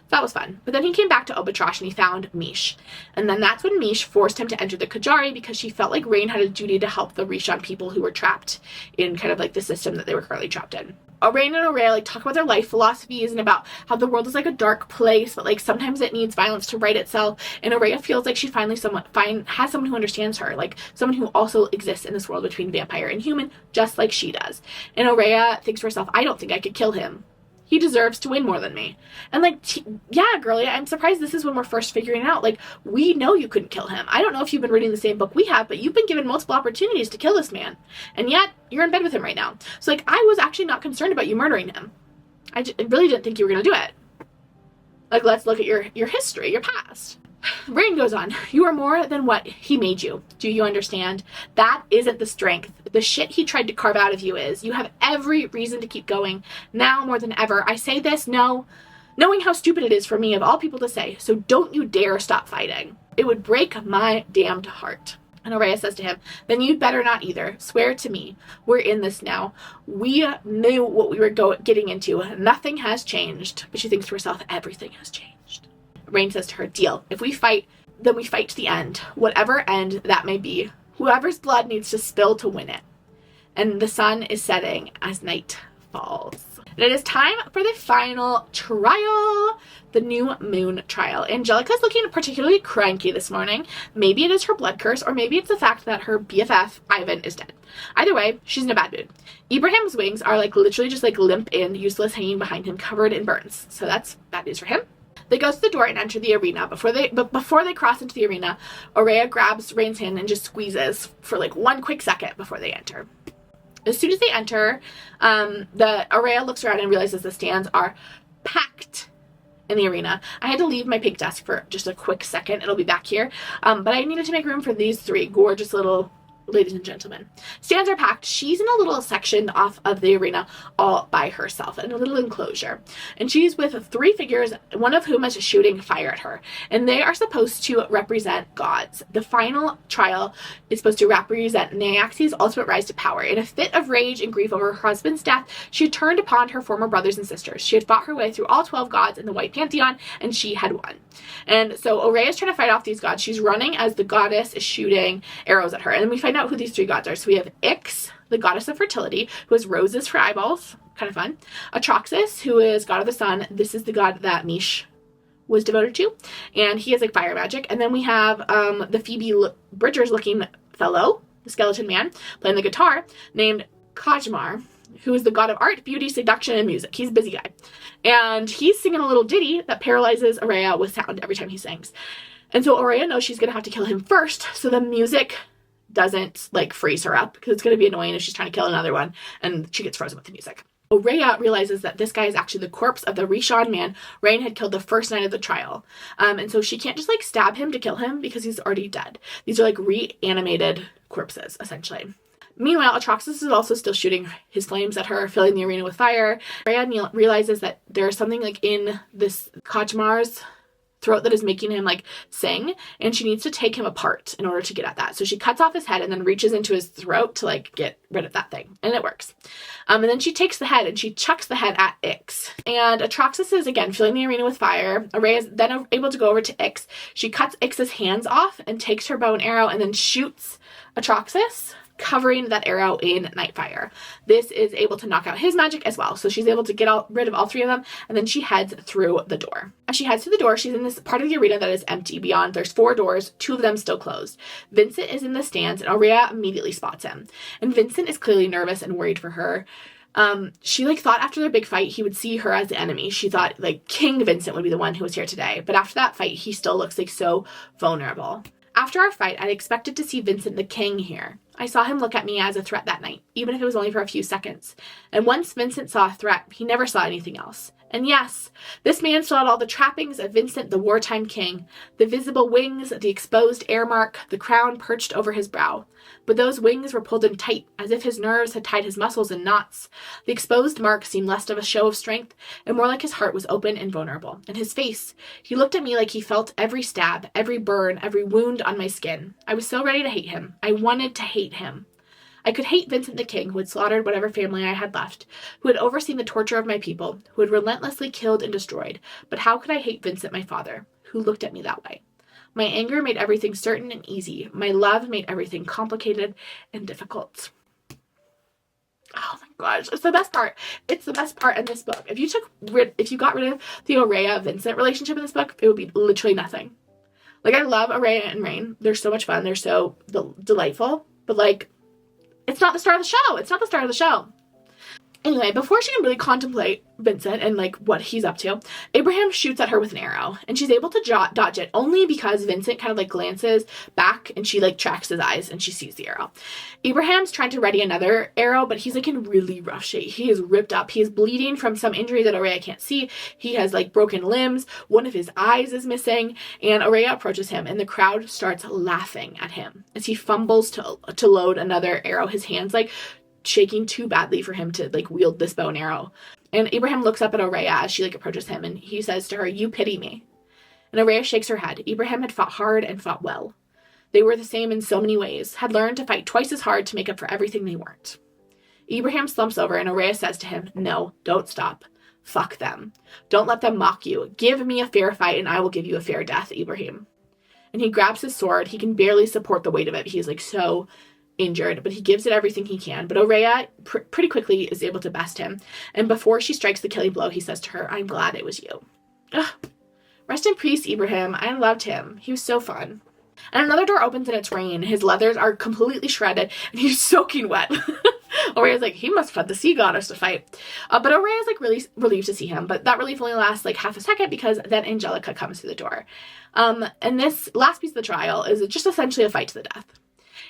That was fun. But then he came back to Obatrosh and he found Mish. And then that's when Mish forced him to enter the Kajari because she felt like Rain had a duty to help the Rishon people who were trapped in kind of like the system that they were currently trapped in. Rain and Aurea like talk about their life philosophies and about how the world is like a dark place, but like sometimes it needs violence to right itself. And Aurea feels like she finally has someone who understands her, like someone who also exists in this world between vampire and human, just like she does. And Aurea thinks to herself, I don't think I could kill him. He deserves to win more than me. And like, yeah, girlie, I'm surprised this is when we're first figuring out. Like, we know you couldn't kill him. I don't know if you've been reading the same book we have, but you've been given multiple opportunities to kill this man. And yet, you're in bed with him right now. So like, I was actually not concerned about you murdering him. I really didn't think you were going to do it. Like, let's look at your history, your past. Rain goes on. You are more than what he made you. Do you understand? That isn't the strength. The shit he tried to carve out of you is. You have every reason to keep going. Now more than ever. I say this, knowing how stupid it is for me of all people to say. So don't you dare stop fighting. It would break my damned heart. And Aurea says to him, then you'd better not either. Swear to me. We're in this now. We knew what we were getting into. Nothing has changed. But she thinks to herself, everything has changed. Rain says to her, deal. If we fight, then we fight to the end. Whatever end that may be. Whoever's blood needs to spill to win it. And the sun is setting as night falls. And it is time for the final trial, the new moon trial. Angelica's looking particularly cranky this morning. Maybe it is her blood curse, or maybe it's the fact that her BFF, Ivan, is dead. Either way, she's in a bad mood. Ibrahim's wings are like literally just like limp and useless, hanging behind him, covered in burns. So that's bad news for him. They go to the door and enter the arena. Before they cross into the arena, Aurea grabs Rain's hand and just squeezes for like one quick second before they enter. As soon as they enter, the Aurea looks around and realizes the stands are packed in the arena. I had to leave my pink desk for just a quick second. It'll be back here. But I needed to make room for these three gorgeous little ladies and gentlemen. Stands are packed. She's in a little section off of the arena all by herself in a little enclosure. And she's with three figures, one of whom is shooting fire at her. And they are supposed to represent gods. The final trial is supposed to represent Nyaxia's ultimate rise to power. In a fit of rage and grief over her husband's death, she had turned upon her former brothers and sisters. She had fought her way through all 12 gods in the White Pantheon, and she had won. And so Aurea is trying to fight off these gods. She's running as the goddess is shooting arrows at her. And then we find out who these three gods are. So we have Ix, the goddess of fertility, who has roses for eyeballs. Kind of fun. Atraxis, who is god of the sun. This is the god that Mish was devoted to. And he has like fire magic. And then we have the Phoebe Bridgers looking fellow, the skeleton man, playing the guitar, named Kajmar, who is the god of art, beauty, seduction, and music. He's a busy guy. And he's singing a little ditty that paralyzes Aurea with sound every time he sings. And so Aurea knows she's going to have to kill him first, so the music doesn't like freeze her up, because it's going to be annoying if she's trying to kill another one and she gets frozen with the music. Aurea realizes that this guy is actually the corpse of the Rishon man Rain had killed the first night of the trial. And so she can't just like stab him to kill him because he's already dead. These are like reanimated corpses, essentially. Meanwhile, Atraxis is also still shooting his flames at her, filling the arena with fire. Aurea realizes that there's something like in this Kajmar's throat that is making him like sing, and she needs to take him apart in order to get at that. So she cuts off his head and then reaches into his throat to like get rid of that thing, and it works. And then she takes the head and she chucks the head at Ix. And Atraxis is again filling the arena with fire. Aurea is then able to go over to Ix. She cuts Ix's hands off and takes her bow and arrow and then shoots Atraxis, covering that arrow in Nightfire. This is able to knock out his magic as well. So she's able to get rid of all three of them, and then she heads through the door. As she heads through the door, she's in this part of the arena that is empty. Beyond, there's 4 doors, 2 of them still closed. Vincent is in the stands, and Aurea immediately spots him. And Vincent is clearly nervous and worried for her. She like thought after their big fight he would see her as the enemy. She thought like King Vincent would be the one who was here today. But after that fight, he still looks like so vulnerable. After our fight, I'd expected to see Vincent the King here. I saw him look at me as a threat that night, even if it was only for a few seconds. And once Vincent saw a threat, he never saw anything else. And yes, this man still had all the trappings of Vincent the wartime king. The visible wings, the exposed air mark, the crown perched over his brow. But those wings were pulled in tight, as if his nerves had tied his muscles in knots. The exposed mark seemed less of a show of strength, and more like his heart was open and vulnerable. And his face, he looked at me like he felt every stab, every burn, every wound on my skin. I was so ready to hate him. I wanted to hate him. I could hate Vincent the King, who had slaughtered whatever family I had left, who had overseen the torture of my people, who had relentlessly killed and destroyed. But how could I hate Vincent, my father, who looked at me that way? My anger made everything certain and easy. My love made everything complicated and difficult. Oh my gosh, it's the best part. It's the best part in this book. If you got rid of the Aurea-Vincent relationship in this book, it would be literally nothing. Like, I love Aurea and Rain. They're so much fun. They're so delightful. But, like, it's not the star of the show. It's not the star of the show. Anyway, before she can really contemplate Vincent and like what he's up to, Abraham shoots at her with an arrow, and she's able to dodge it only because Vincent kind of like glances back and she like tracks his eyes and she sees the arrow. Abraham's trying to ready another arrow, but he's like in really rough shape. He is ripped up. He is bleeding from some injury that Aurea can't see. He has like broken limbs. One of his eyes is missing, and Aurea approaches him, and the crowd starts laughing at him as he fumbles to load another arrow. His hands like shaking too badly for him to like wield this bow and arrow. And Abraham looks up at Aurea as she like approaches him, and he says to her, "You pity me." And Aurea shakes her head. Abraham had fought hard and fought well. They were the same in so many ways, had learned to fight twice as hard to make up for everything they weren't. Abraham slumps over, and Aurea says to him, "No, don't stop. Fuck them. Don't let them mock you. Give me a fair fight and I will give you a fair death, Abraham." And he grabs his sword. He can barely support the weight of it. He is like so injured, but he gives it everything he can. But Aurea pretty quickly is able to best him, and before she strikes the killing blow, he says to her, "I'm glad it was you." Ugh. Rest in peace, Abraham. I loved him. He was so fun. And another door opens and it's Rain. His leathers are completely shredded and he's soaking wet. Aurea's like, he must have had the sea goddess to fight. But Aurea's like really relieved to see him, but that relief only lasts like half a second because then Angelica comes through the door. And this last piece of the trial is just essentially a fight to the death.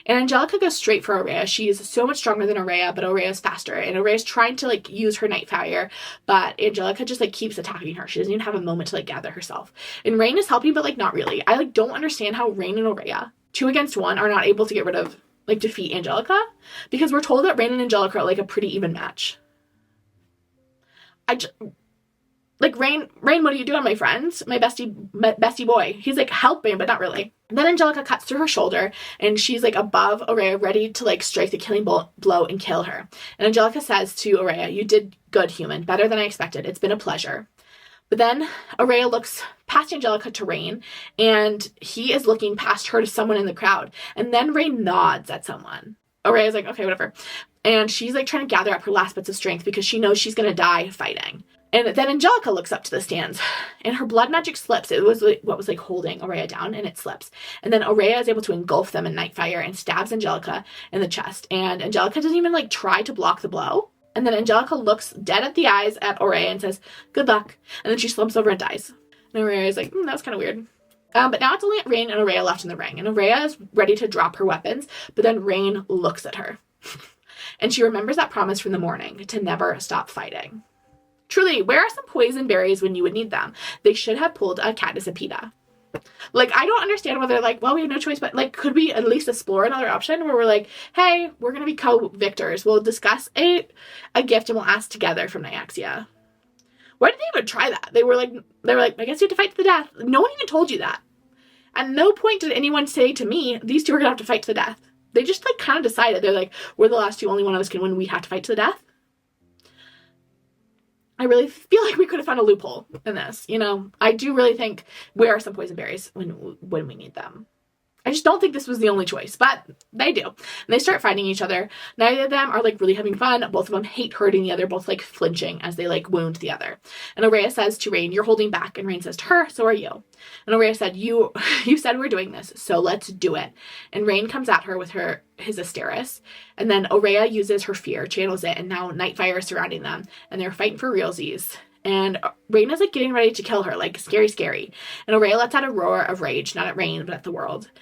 And Angelica goes straight for Aurea. She is so much stronger than Aurea, but Aurea's faster. And Aurea's trying to like use her Nightfire, but Angelica just like keeps attacking her. She doesn't even have a moment to like gather herself. And Rain is helping, but like not really. I like don't understand how Rain and Aurea, 2 against 1, are not able to get rid of like defeat Angelica, because we're told that Rain and Angelica are like a pretty even match. Like, Rain, what are you doing, my friend? My bestie boy. He's like helping, but not really. And then Angelica cuts through her shoulder, and she's like above Aurea, ready to like strike the killing blow and kill her. And Angelica says to Aurea, "You did good, human. Better than I expected. It's been a pleasure." But then Aurea looks past Angelica to Rain, and he is looking past her to someone in the crowd. And then Rain nods at someone. Aurea's like, okay, whatever. And she's like trying to gather up her last bits of strength because she knows she's going to die fighting. And then Angelica looks up to the stands, and her blood magic slips. It was what was like holding Aurea down, and it slips. And then Aurea is able to engulf them in Nightfire and stabs Angelica in the chest. And Angelica doesn't even like try to block the blow. And then Angelica looks dead at the eyes at Aurea and says, "Good luck." And then she slumps over and dies. And Aurea is like, that was kind of weird. But now it's only Rain and Aurea left in the ring. And Aurea is ready to drop her weapons, but then Rain looks at her. And she remembers that promise from the morning to never stop fighting. Truly, where are some poison berries when you would need them? They should have pulled a Cactus Apida. Like, I don't understand why they're like, well, we have no choice, but like, could we at least explore another option where we're like, hey, we're going to be co-victors. We'll discuss a gift and we'll ask together from Nyaxia. Why did they even try that? They were like, I guess you have to fight to the death. No one even told you that. At no point did anyone say to me, these two are going to have to fight to the death. They just like kind of decided. They're like, we're the last two, only one of us can win. We have to fight to the death. I really feel like we could have found a loophole in this. You know, I do really think where are some poison berries when we need them. I just don't think this was the only choice, but they do. And they start fighting each other. Neither of them are like really having fun. Both of them hate hurting the other, both like flinching as they like wound the other. And Aurea says to Rain, "You're holding back." And Rain says to her, "So are you." And Aurea said, you said we're doing this, so let's do it. And Rain comes at her with his Asteris. And then Aurea uses her fear, channels it, and now Nightfire is surrounding them. And they're fighting for realsies. And Rain is like getting ready to kill her, like scary. And Aurea lets out a roar of rage, not at Rain, but at the world.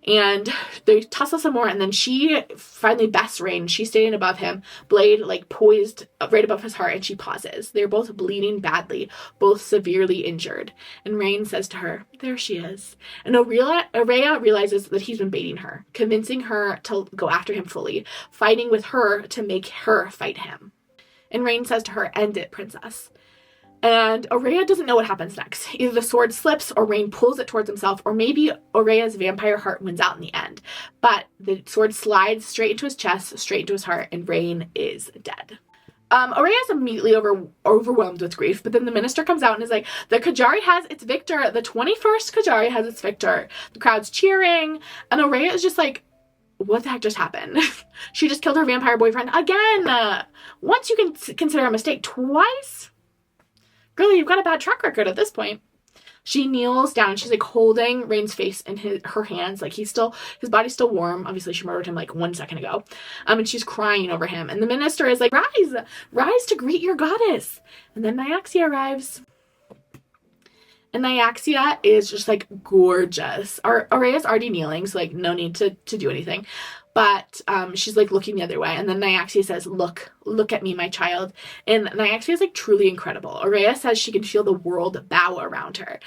And they tussle some more, and then she finally bests Rain. She's standing above him, blade like poised right above his heart, and she pauses. They're both bleeding badly, both severely injured. And Rain says to her, "There she is." And Aurea realizes that he's been baiting her, convincing her to go after him fully, fighting with her to make her fight him. And Rain says to her, "End it, princess." And Aurea doesn't know what happens next. Either the sword slips or Rain pulls it towards himself, or maybe Aurea's vampire heart wins out in the end. But the sword slides straight into his chest, straight into his heart, and Rain is dead. Aurea is immediately overwhelmed with grief, but then the minister comes out and is like, the Kajari has its victor. The 21st Kajari has its victor. The crowd's cheering, and Aurea is just like, what the heck just happened? She just killed her vampire boyfriend again. Once you can consider a mistake, twice? Really, you've got a bad track record at this point. She kneels down. She's like holding Rain's face in her hands. Like his body's still warm. Obviously she murdered him like 1 second ago. And she's crying over him. And the minister is like, rise to greet your goddess. And then Nyaxia arrives. And Nyaxia is just like gorgeous. Aurea's already kneeling, so like no need to do anything. But she's like looking the other way. And then Nyaxia says, look at me, my child. And Nyaxia is like truly incredible. Aurea says she can feel the world bow around her.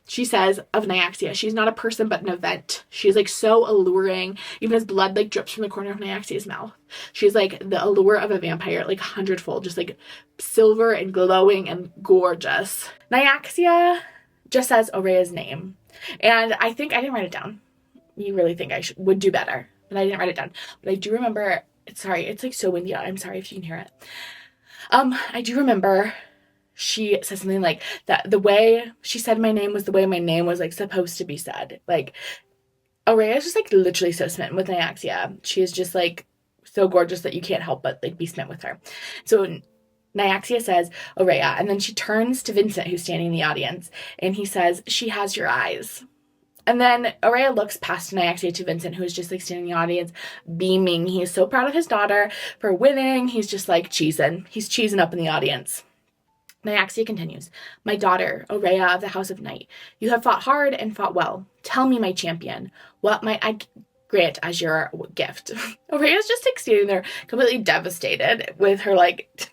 She says of Nyaxia, she's not a person but an event. She's like so alluring, even as blood like drips from the corner of Nyaxia's mouth. She's like the allure of a vampire, like 100-fold, just like silver and glowing and gorgeous. Nyaxia just says Aurea's name. And I think I didn't write it down. You really think I would do better. But I didn't write it down. But I do remember, sorry, it's like so windy out. I'm sorry if you can hear it. I do remember she said something like that the way she said my name was the way my name was like supposed to be said. Like Aurea is just like literally so smitten with Nyaxia. She is just like so gorgeous that you can't help but like be smitten with her. So Nyaxia says Aurea, and then she turns to Vincent, who's standing in the audience, and he says, she has your eyes. And then Aurea looks past Nyaxia to Vincent, who is just like standing in the audience, beaming. He is so proud of his daughter for winning. He's just like cheesing. He's cheesing up in the audience. Nyaxia continues, my daughter, Aurea of the House of Night, you have fought hard and fought well. Tell me, my champion, what might I grant as your gift? Aurea's just like standing there completely devastated with her like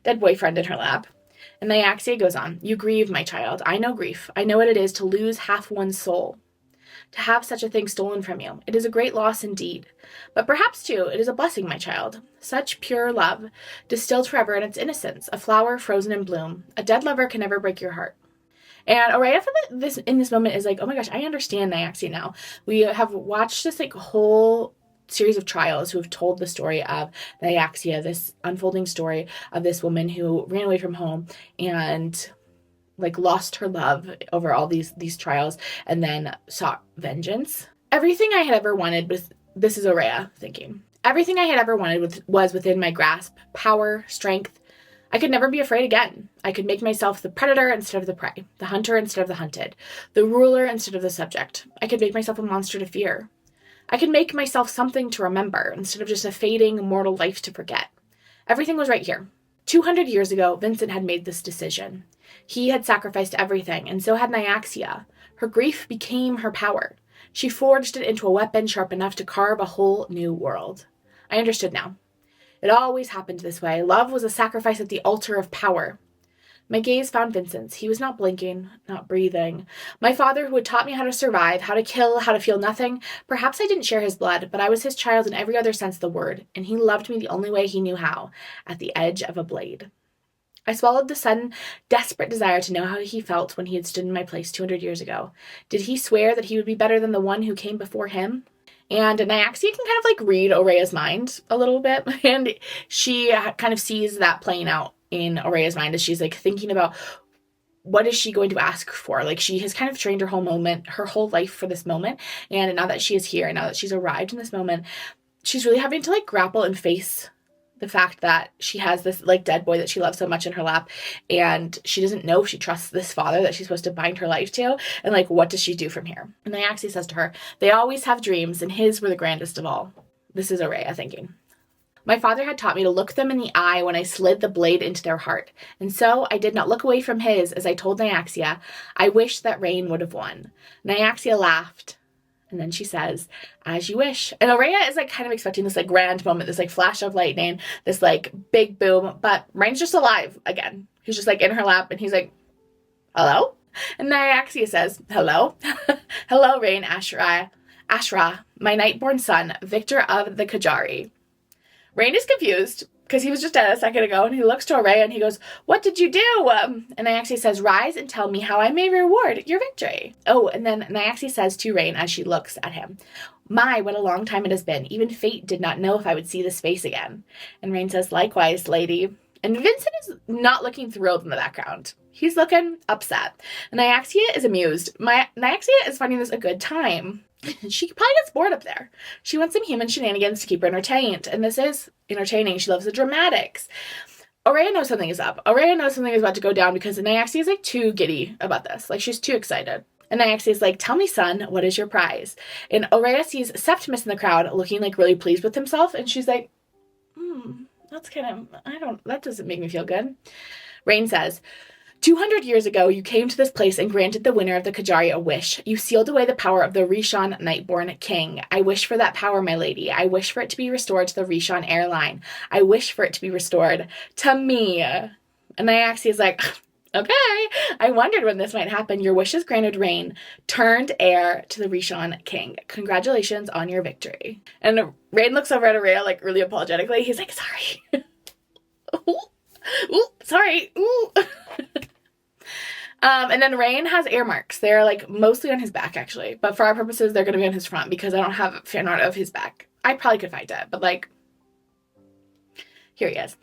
dead boyfriend in her lap. And Nyaxia goes on, you grieve, my child. I know grief. I know what it is to lose half one's soul. To have such a thing stolen from you. It is a great loss indeed. But perhaps, too, it is a blessing, my child. Such pure love, distilled forever in its innocence, a flower frozen in bloom. A dead lover can never break your heart. And Aurea in this moment is like, oh my gosh, I understand Nyaxia now. We have watched this like whole series of trials who have told the story of Nyaxia, this unfolding story of this woman who ran away from home and like lost her love over all these trials and then sought vengeance. Everything I had ever wanted was, this is Aurea thinking, everything I had ever wanted was within my grasp, power, strength. I could never be afraid again. I could make myself the predator instead of the prey, the hunter instead of the hunted, the ruler instead of the subject. I could make myself a monster to fear. I could make myself something to remember instead of just a fading mortal life to forget. Everything was right here. 200 years ago, Vincent had made this decision. He had sacrificed everything, and so had Nyaxia. Her grief became her power. She forged it into a weapon sharp enough to carve a whole new world. I understood now. It always happened this way. Love was a sacrifice at the altar of power. My gaze found Vincent's. He was not blinking, not breathing. My father, who had taught me how to survive, how to kill, how to feel nothing. Perhaps I didn't share his blood, but I was his child in every other sense of the word, and he loved me the only way he knew how, at the edge of a blade. I swallowed the sudden, desperate desire to know how he felt when he had stood in my place 200 years ago. Did he swear that he would be better than the one who came before him? And Nyaxia can kind of like read Aurea's mind a little bit, and she kind of sees that playing out in Aurea's mind as she's like thinking about what is she going to ask for. Like she has kind of trained her whole life for this moment, and now that she is here, and now that she's arrived in this moment, she's really having to like grapple and face the fact that she has this like dead boy that she loves so much in her lap, and she doesn't know if she trusts this father that she's supposed to bind her life to, and like what does she do from here? And Nyaxia says to her, they always have dreams, and his were the grandest of all. This is Aurea thinking. My father had taught me to look them in the eye when I slid the blade into their heart, and so I did not look away from his as I told Nyaxia, I wish that Rain would have won. Nyaxia laughed. And then she says, as you wish. And Aurea is like kind of expecting this like grand moment, this like flash of lightning, this like big boom, but Rain's just alive again. He's just like in her lap and he's like, hello? And Nyaxia says, hello? Hello, Rain, Ashra, my nightborn son, victor of the Kajari. Rain is confused because he was just dead a second ago, and he looks to Aurea and he goes, what did you do? And Nyaxia says, rise and tell me how I may reward your victory. Oh, and then Nyaxia says to Rain as she looks at him, my, what a long time it has been. Even fate did not know if I would see this face again. And Rain says, likewise, lady. And Vincent is not looking thrilled in the background. He's looking upset. And Nyaxia is amused. Nyaxia is finding this a good time. She probably gets bored up there. She wants some human shenanigans to keep her entertained. And this is entertaining. She loves the dramatics. Aurea knows something is up. Aurea knows something is about to go down because Nyaxia is like too giddy about this. Like she's too excited. And Nyaxia is like, tell me, son, what is your prize? And Aurea sees Septimus in the crowd looking like really pleased with himself. And she's like, that's kind of, that doesn't make me feel good. Rain says, 200 years ago, you came to this place and granted the winner of the Kajari a wish. You sealed away the power of the Rishon Nightborn King. I wish for that power, my lady. I wish for it to be restored to the Rishon airline. I wish for it to be restored to me. And Nyaxia is like, okay, I wondered when this might happen. Your wish is granted, Rain. Turned heir to the Rishon King. Congratulations on your victory. And Rain looks over at Aurea like really apologetically. He's like, sorry. Ooh, sorry. Ooh. And then Rain has air marks. They're like mostly on his back actually, but for our purposes, they're going to be on his front because I don't have fan art of his back. I probably could find it, but like, here he is.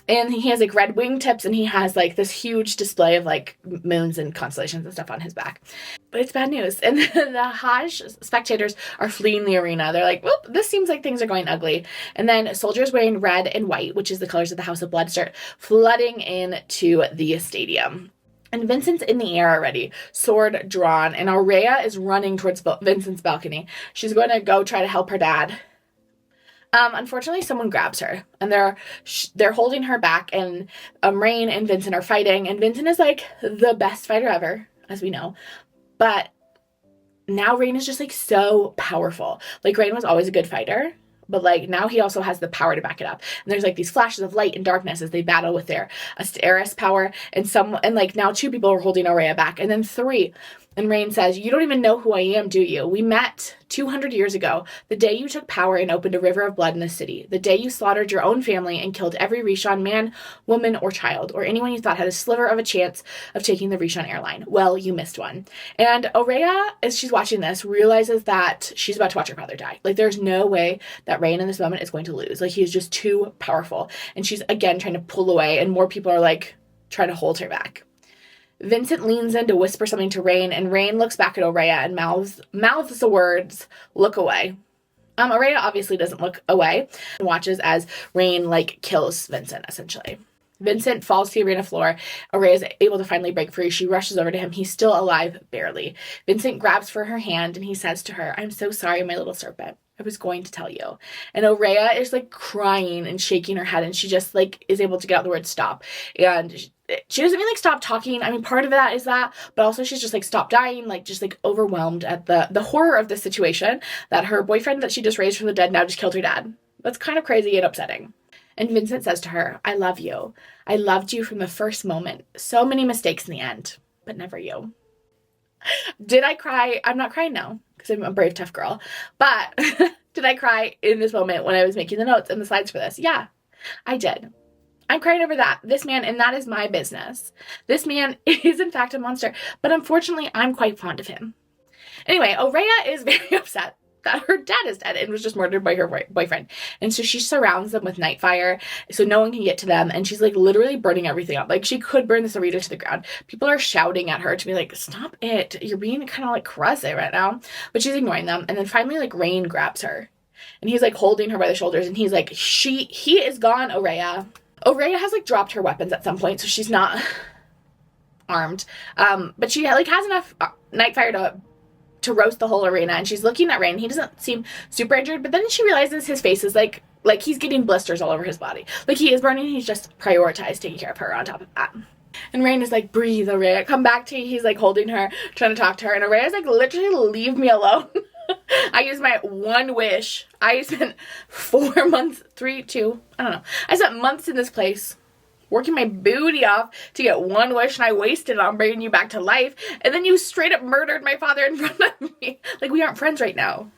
And he has like red wingtips and he has like this huge display of like moons and constellations and stuff on his back. But it's bad news. And the Hajj spectators are fleeing the arena. They're like, whoop, this seems like things are going ugly. And then soldiers wearing red and white, which is the colors of the House of Blood, start flooding into the stadium. And Vincent's in the air already, sword drawn. And Aurea is running towards Vincent's balcony. She's going to go try to help her dad. Unfortunately, someone grabs her, and they're holding her back, and Rain and Vincent are fighting, and Vincent is, like, the best fighter ever, as we know, but now Rain is just, like, so powerful. Like, Rain was always a good fighter, but, like, now he also has the power to back it up, and there's, like, these flashes of light and darkness as they battle with their Asteris power, and, like, now 2 people are holding Aurea back, and then 3. And Rain says, you don't even know who I am, do you? We met 200 years ago, the day you took power and opened a river of blood in the city, the day you slaughtered your own family and killed every Rishon man, woman, or child, or anyone you thought had a sliver of a chance of taking the Rishon airline. Well, you missed one. And Aurea, as she's watching this, realizes that she's about to watch her father die. Like, there's no way that Rain in this moment is going to lose. Like, he is just too powerful. And she's, again, trying to pull away, and more people are, like, trying to hold her back. Vincent leans in to whisper something to Rain, and Rain looks back at Aurea and mouths the words, look away. Aurea obviously doesn't look away and watches as Rain, like, kills Vincent, essentially. Vincent falls to the arena floor. Aurea is able to finally break free. She rushes over to him. He's still alive, barely. Vincent grabs for her hand, and he says to her, I'm so sorry, my little serpent. I was going to tell you. And Aurea is, like, crying and shaking her head, and she just, like, is able to get out the word stop. And she doesn't mean, like, stop talking. I mean, part of that is that, but also she's just, like, stop dying, like, just, like, overwhelmed at the horror of the situation that her boyfriend that she just raised from the dead now just killed her dad. That's kind of crazy and upsetting. And Vincent says to her, I love you. I loved you from the first moment. So many mistakes in the end, but never you. Did I cry? I'm not crying now because I'm a brave, tough girl. But did I cry in this moment when I was making the notes and the slides for this? Yeah, I did. I'm crying over that. This man, and that is my business. This man is, in fact, a monster. But unfortunately, I'm quite fond of him. Anyway, Aurea is very upset that her dad is dead and was just murdered by her boyfriend. And so she surrounds them with night fire so no one can get to them. And she's, like, literally burning everything up. Like, she could burn this arena to the ground. People are shouting at her to be like, stop it. You're being kind of, like, crazy right now. But she's ignoring them. And then finally, like, Rain grabs her. And he's, like, holding her by the shoulders. And he's like, he is gone, Aurea. Aurea has, like, dropped her weapons at some point, so she's not armed. But she, like, has enough night fire to roast the whole arena, and she's looking at Rain. He doesn't seem super injured, but then she realizes his face is, like he's getting blisters all over his body. Like, he is burning, he's just prioritized taking care of her on top of that. And Rain is like, breathe, Aurea, come back to you. He's, like, holding her, trying to talk to her, and Aurea is like, literally, leave me alone. I used my one wish. I spent 4 months, 3, 2, I don't know. I spent months in this place, working my booty off to get one wish, and I wasted it on bringing you back to life, and then you straight up murdered my father in front of me. Like, we aren't friends right now.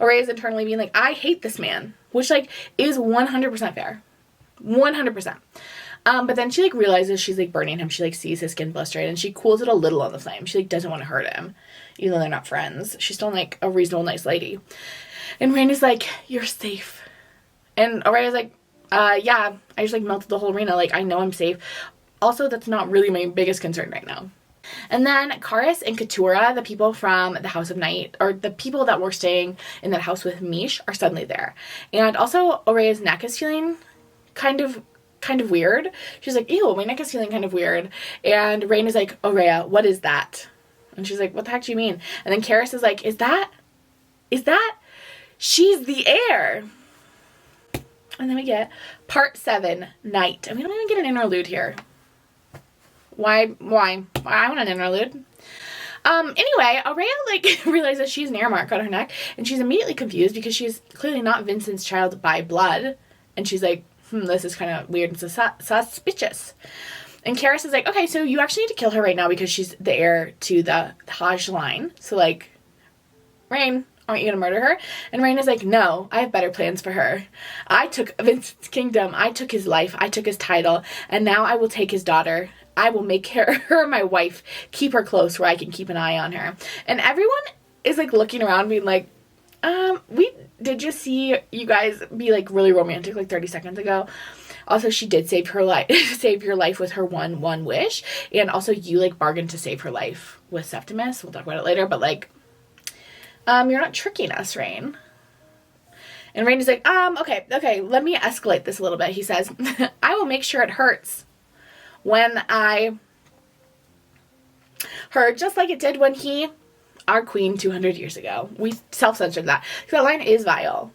Aurea is internally being like, I hate this man, which, like, is 100% fair. 100%. But then she, like, realizes she's, like, burning him. She, like, sees his skin blistered, and she cools it a little on the flame. She, like, doesn't want to hurt him, even though they're not friends. She's still, like, a reasonable, nice lady. And Rain is like, you're safe. And Aurea's like, yeah, I just, like, melted the whole arena. Like, I know I'm safe. Also, that's not really my biggest concern right now. And then Karis and Keturah, the people from the House of Night, or the people that were staying in that house with Mish, are suddenly there. And also, Aurea's neck is feeling kind of kind of weird. She's like, ew, my neck is feeling kind of weird. And Rain is like, oh, Rhea, what is that? And she's like, what the heck do you mean? And then Carissa is like, is that? She's the heir. And then we get part 7, Night. And we don't even get an interlude here. Why? I want an interlude. Anyway, Aurea, like, realizes she's an air mark on her neck, and she's immediately confused because she's clearly not Vincent's child by blood. And she's like, this is kind of weird and suspicious. And Karis is like, okay, so you actually need to kill her right now because she's the heir to the Hajj line. So, like, Rain, aren't you going to murder her? And Rain is like, no, I have better plans for her. I took Vincent's kingdom. I took his life. I took his title. And now I will take his daughter. I will make her my wife, keep her close where I can keep an eye on her. And everyone is, like, looking around being like, we did just see you guys be, like, really romantic, like, 30 seconds ago. Also, she did save her life, save your life with her one wish. And also, you, like, bargained to save her life with Septimus. We'll talk about it later. But, like, you're not tricking us, Rain. And Rain is like, okay, let me escalate this a little bit. He says, I will make sure it hurts when I heard, just like it did when he, our queen 200 years ago. We self-censored that. That line is vile.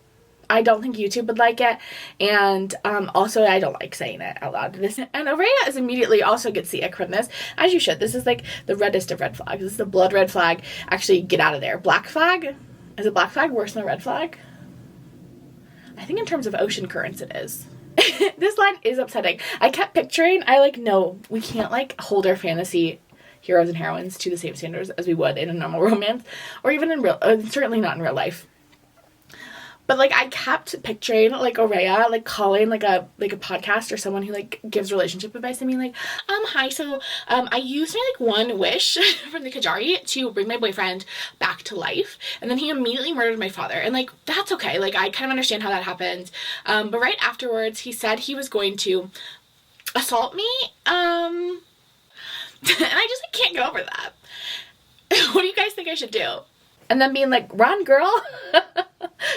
I don't think YouTube would like it, and also I don't like saying it out loud. And Aurea is immediately also gets the ick from this, as you should. This is like the reddest of red flags. This is the blood red flag. Actually, get out of there. Black flag? Is it black flag worse than red flag? I think in terms of ocean currents it is. This line is upsetting. I kept picturing, no, we can't, like, hold our fantasy heroes and heroines to the same standards as we would in a normal romance, or even in real, certainly not in real life. But, like, I kept picturing, like, Aurea, like, calling, like a podcast or someone who, like, gives relationship advice and being like, hi, so, I used my, like, one wish from the Kajari to bring my boyfriend back to life, and then he immediately murdered my father, and, like, that's okay, like, I kind of understand how that happened, but right afterwards, he said he was going to assault me, and I just, like, can't get over that. What do you guys think I should do? And then being like, run, girl.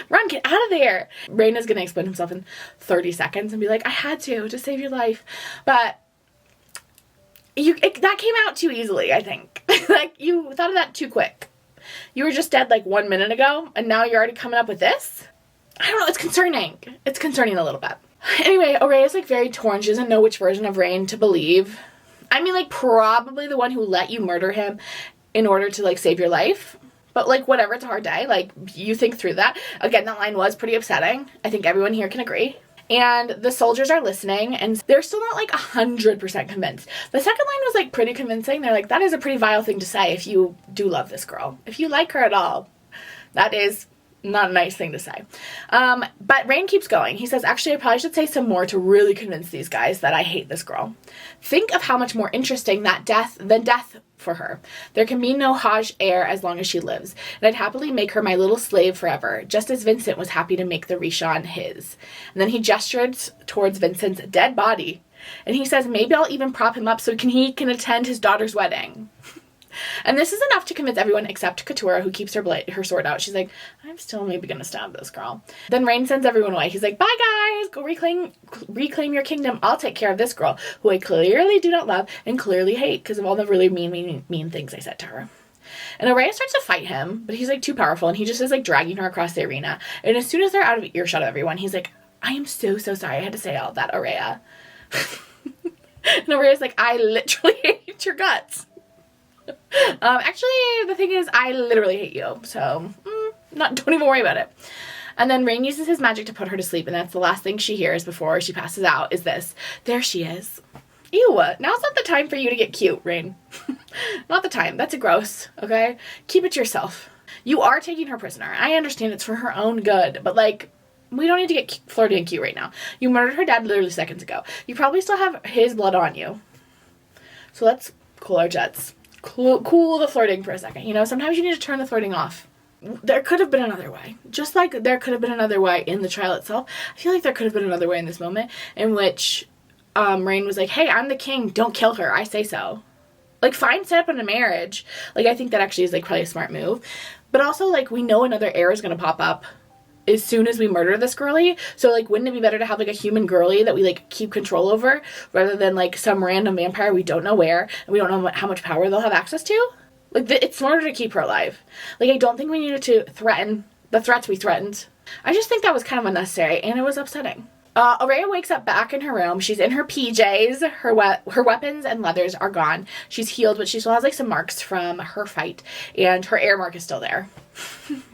Run, get out of there. Rain is going to explain himself in 30 seconds and be like, I had to save your life. But that came out too easily, I think. Like, you thought of that too quick. You were just dead, like, 1 minute ago, and now you're already coming up with this? I don't know. It's concerning. It's concerning a little bit. Anyway, Aurea is, like, very torn. She doesn't know which version of Rain to believe. I mean, like, probably the one who let you murder him in order to, like, save your life. But, like, whatever, it's a hard day. Like, you think through that. Again, that line was pretty upsetting. I think everyone here can agree. And the soldiers are listening, and they're still not, like, 100% convinced. The second line was, like, pretty convincing. They're like, that is a pretty vile thing to say if you do love this girl. If you like her at all, that is not a nice thing to say. But Rain keeps going. He says, actually, I probably should say some more to really convince these guys that I hate this girl. Think of how much more interesting than death for her. There can be no Hajj heir as long as she lives, and I'd happily make her my little slave forever, just as Vincent was happy to make the Rishon his. And then he gestured towards Vincent's dead body, and he says, maybe I'll even prop him up so he can attend his daughter's wedding. And this is enough to convince everyone except Katura, who keeps her sword out. She's like, I'm still maybe gonna stab this girl. Then Rain sends everyone away. He's like, bye guys, go reclaim your kingdom. I'll take care of this girl, who I clearly do not love and clearly hate because of all the really mean things I said to her. And Aurea starts to fight him, but he's, like, too powerful, and he just is, like, dragging her across the arena. And as soon as they're out of earshot of everyone, he's like, I am so sorry I had to say all that, Aurea. And Aurea's like, I literally hate your guts. Actually, the thing is, I literally hate you, so don't even worry about it. And then Rain uses his magic to put her to sleep, and that's the last thing she hears before she passes out, is this. There she is. Ew, now's not the time for you to get cute, Rain. Not the time. That's gross, okay? Keep it to yourself. You are taking her prisoner. I understand it's for her own good, but, like, we don't need to get flirty and cute right now. You murdered her dad literally seconds ago. You probably still have his blood on you. So let's cool our jets. Cool the flirting for a second. You know, sometimes you need to turn the flirting off. There could have been another way. Just like there could have been another way in the trial itself, I feel like there could have been another way in this moment in which Rain was like, hey, I'm the king. Don't kill her. I say so. Like, fine, set up in a marriage. Like, I think that actually is, like, probably a smart move. But also, like, we know another heir is going to pop up as soon as we murder this girly. So, like, wouldn't it be better to have, like, a human girly that we, like, keep control over rather than, like, some random vampire we don't know where and we don't know how much power they'll have access to? Like, it's smarter to keep her alive. Like, I don't think we needed to threaten the threats we threatened. I just think that was kind of unnecessary, and it was upsetting. Aurelia wakes up back in her room. She's in her PJs. Her weapons and leathers are gone. She's healed, but she still has, like, some marks from her fight, and her air mark is still there.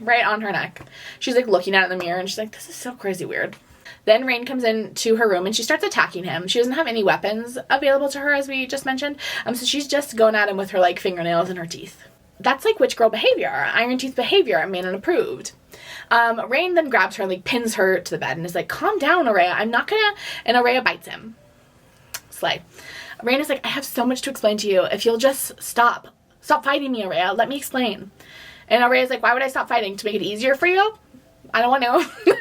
Right on her neck. She's, like, looking at it in the mirror, and she's like, this is so crazy weird. Then Rain comes into her room, and she starts attacking him. She doesn't have any weapons available to her, as we just mentioned, so she's just going at him with her, like, fingernails and her teeth. That's, like, witch girl behavior, Iron Teeth behavior, man unapproved. Rain then grabs her and, like, pins her to the bed and is like, calm down, Aurelia, I'm not gonna, and Aurelia bites him. Slay. Rain is like, I have so much to explain to you. If you'll just stop fighting me, Aurelia, let me explain. And Aurealia's like, why would I stop fighting? To make it easier for you? I don't want to.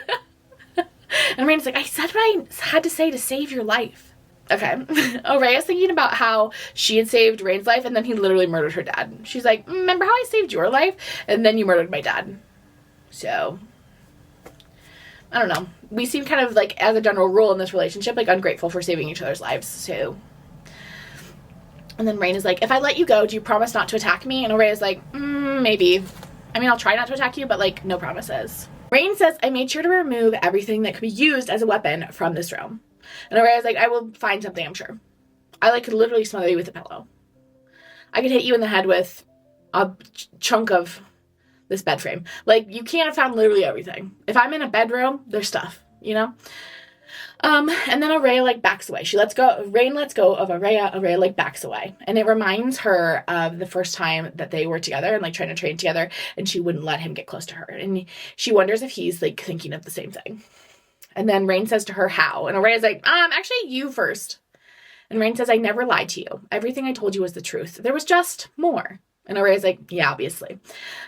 And Rain's like, I said what I had to say to save your life. Okay. Aurealia's thinking about how she had saved Rain's life and then he literally murdered her dad. She's like, remember how I saved your life? And then you murdered my dad. So, I don't know. We seem kind of, like, as a general rule in this relationship, like, ungrateful for saving each other's lives, so. And then Rain is like, if I let you go, do you promise not to attack me? And Aurealia's like, maybe. I mean, I'll try not to attack you, but, like, no promises. Rain says, I made sure to remove everything that could be used as a weapon from this room. And Aurealia's like, I will find something, I'm sure. I, like, could literally smother you with a pillow. I could hit you in the head with a chunk of this bed frame. Like, you can't have found literally everything. If I'm in a bedroom, there's stuff, you know? And then Aurelia, like, backs away. Rain lets go of Aurelia. Aurelia, like, backs away. And it reminds her of the first time that they were together and, like, trying to train together, and she wouldn't let him get close to her. And she wonders if he's, like, thinking of the same thing. And then Rain says to her, how? And Aurealia's like, actually, you first. And Rain says, I never lied to you. Everything I told you was the truth. There was just more. And Aurealia's like, yeah, obviously.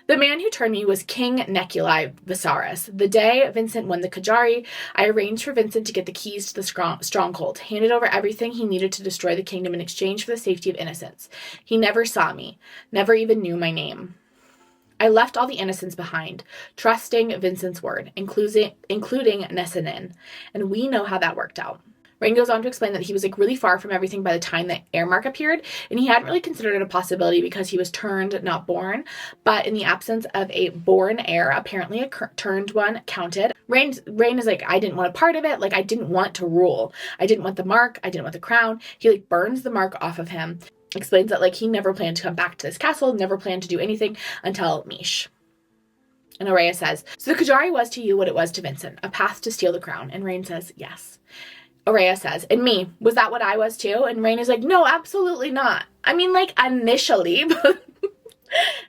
The man who turned me was King Neculi Viserys. The day Vincent won the Kajari, I arranged for Vincent to get the keys to the stronghold, handed over everything he needed to destroy the kingdom in exchange for the safety of innocents. He never saw me, never even knew my name. I left all the innocents behind, trusting Vincent's word, including Nessanin, and we know how that worked out. Rain goes on to explain that he was, like, really far from everything by the time the Airmark appeared, and he hadn't really considered it a possibility because he was turned, not born, but in the absence of a born heir, apparently a turned one counted. Rain is like, I didn't want a part of it, like, I didn't want to rule. I didn't want the mark, I didn't want the crown. He, like, burns the mark off of him, explains that, like, he never planned to come back to this castle, never planned to do anything until Mish. And Aurelia says, so the Kajari was to you what it was to Vincent, a path to steal the crown. And Rain says, yes. Aurelia says, and me, was that what I was too? And Rain is like, no, absolutely not. I mean, like, initially.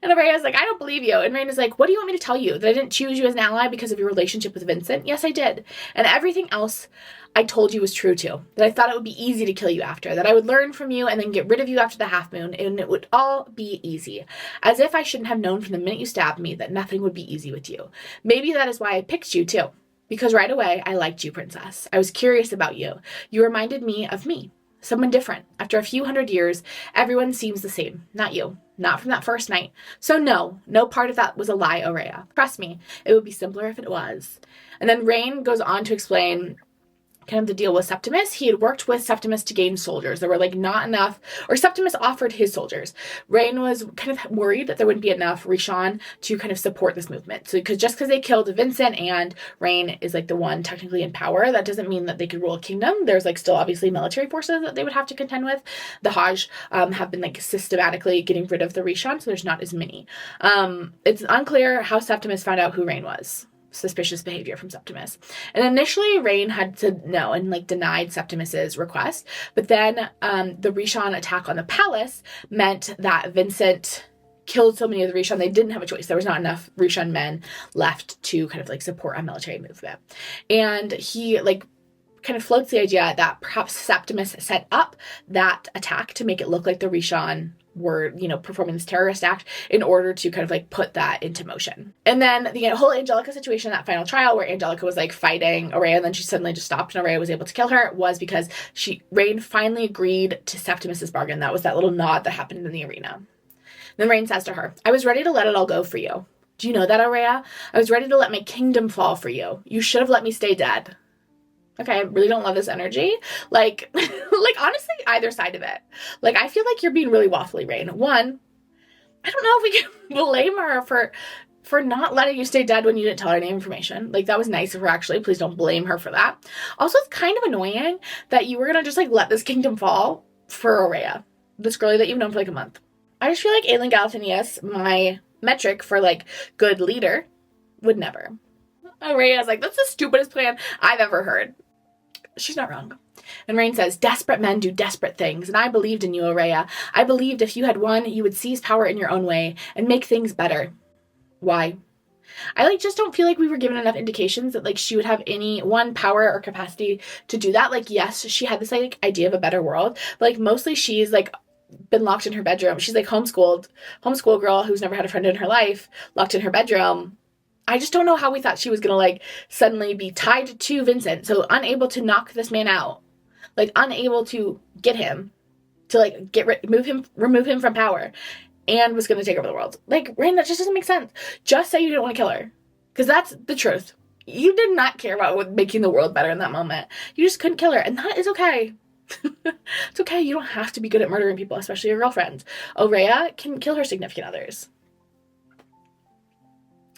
And Aurelia like, I don't believe you. And Rain is like, what do you want me to tell you? That I didn't choose you as an ally because of your relationship with Vincent? Yes, I did. And everything else I told you was true too. That I thought it would be easy to kill you after. That I would learn from you and then get rid of you after the half moon. And it would all be easy. As if I shouldn't have known from the minute you stabbed me that nothing would be easy with you. Maybe that is why I picked you too. Because right away, I liked you, princess. I was curious about you. You reminded me of me. Someone different. After a few hundred years, everyone seems the same. Not you. Not from that first night. So no part of that was a lie, Aurelia. Trust me, it would be simpler if it was. And then Rain goes on to explain kind of the deal with Septimus. He had worked with Septimus to gain soldiers. There were, like, not enough, or Septimus offered his soldiers. Rain was kind of worried that there wouldn't be enough Rishon to kind of support this movement. So just because they killed Vincent and Rain is, like, the one technically in power, that doesn't mean that they could rule a kingdom. There's, like, still obviously military forces that they would have to contend with. The Hajj have been, like, systematically getting rid of the Rishon, so there's not as many. It's unclear how Septimus found out who Rain was. Suspicious behavior from Septimus. And initially Rain had said no and, like, denied Septimus's request. But then the Rishon attack on the palace meant that Vincent killed so many of the Rishon, they didn't have a choice. There was not enough Rishon men left to kind of, like, support a military movement. And he, like, kind of floats the idea that perhaps Septimus set up that attack to make it look like the Rishon were, you know, performing this terrorist act in order to kind of, like, put that into motion. And then the whole Angelica situation, that final trial where Angelica was, like, fighting Aurelia and then she suddenly just stopped and Aurelia was able to kill her, was because Rain finally agreed to Septimus's bargain. That was that little nod that happened in the arena. Then Rain says to her, I was ready to let it all go for you. Do you know that, Aurea? I was ready to let my kingdom fall for you. You should have let me stay dead. Okay, I really don't love this energy. Like, honestly, either side of it. Like, I feel like you're being really waffly, Rain. One, I don't know if we can blame her for not letting you stay dead when you didn't tell her any information. Like, that was nice of her, actually. Please don't blame her for that. Also, it's kind of annoying that you were gonna just, like, let this kingdom fall for Aurea, this girlie that you've known for, like, a month. I just feel like Aelin Galathynius, my metric for, like, good leader, would never. Aurea's like, that's the stupidest plan I've ever heard. She's not wrong. And Rain says, desperate men do desperate things, and I believed in you, Aurea. I believed if you had won, you would seize power in your own way and make things better. Why? I, like, just don't feel like we were given enough indications that, like, she would have any, one, power or capacity to do that. Like, yes, she had this, like, idea of a better world, but, like, mostly she's, like, been locked in her bedroom. She's, like, homeschool girl who's never had a friend in her life, locked in her bedroom. I just don't know how we thought she was gonna, like, suddenly be tied to Vincent, so unable to knock this man out, like, unable to get him to, like, remove him from power, and was gonna take over the world. Like, Rain, that just doesn't make sense. Just say you didn't want to kill her, because that's the truth. You did not care about making the world better in that moment. You just couldn't kill her, and that is okay. It's okay. You don't have to be good at murdering people, especially your girlfriends. Aurea can kill her significant others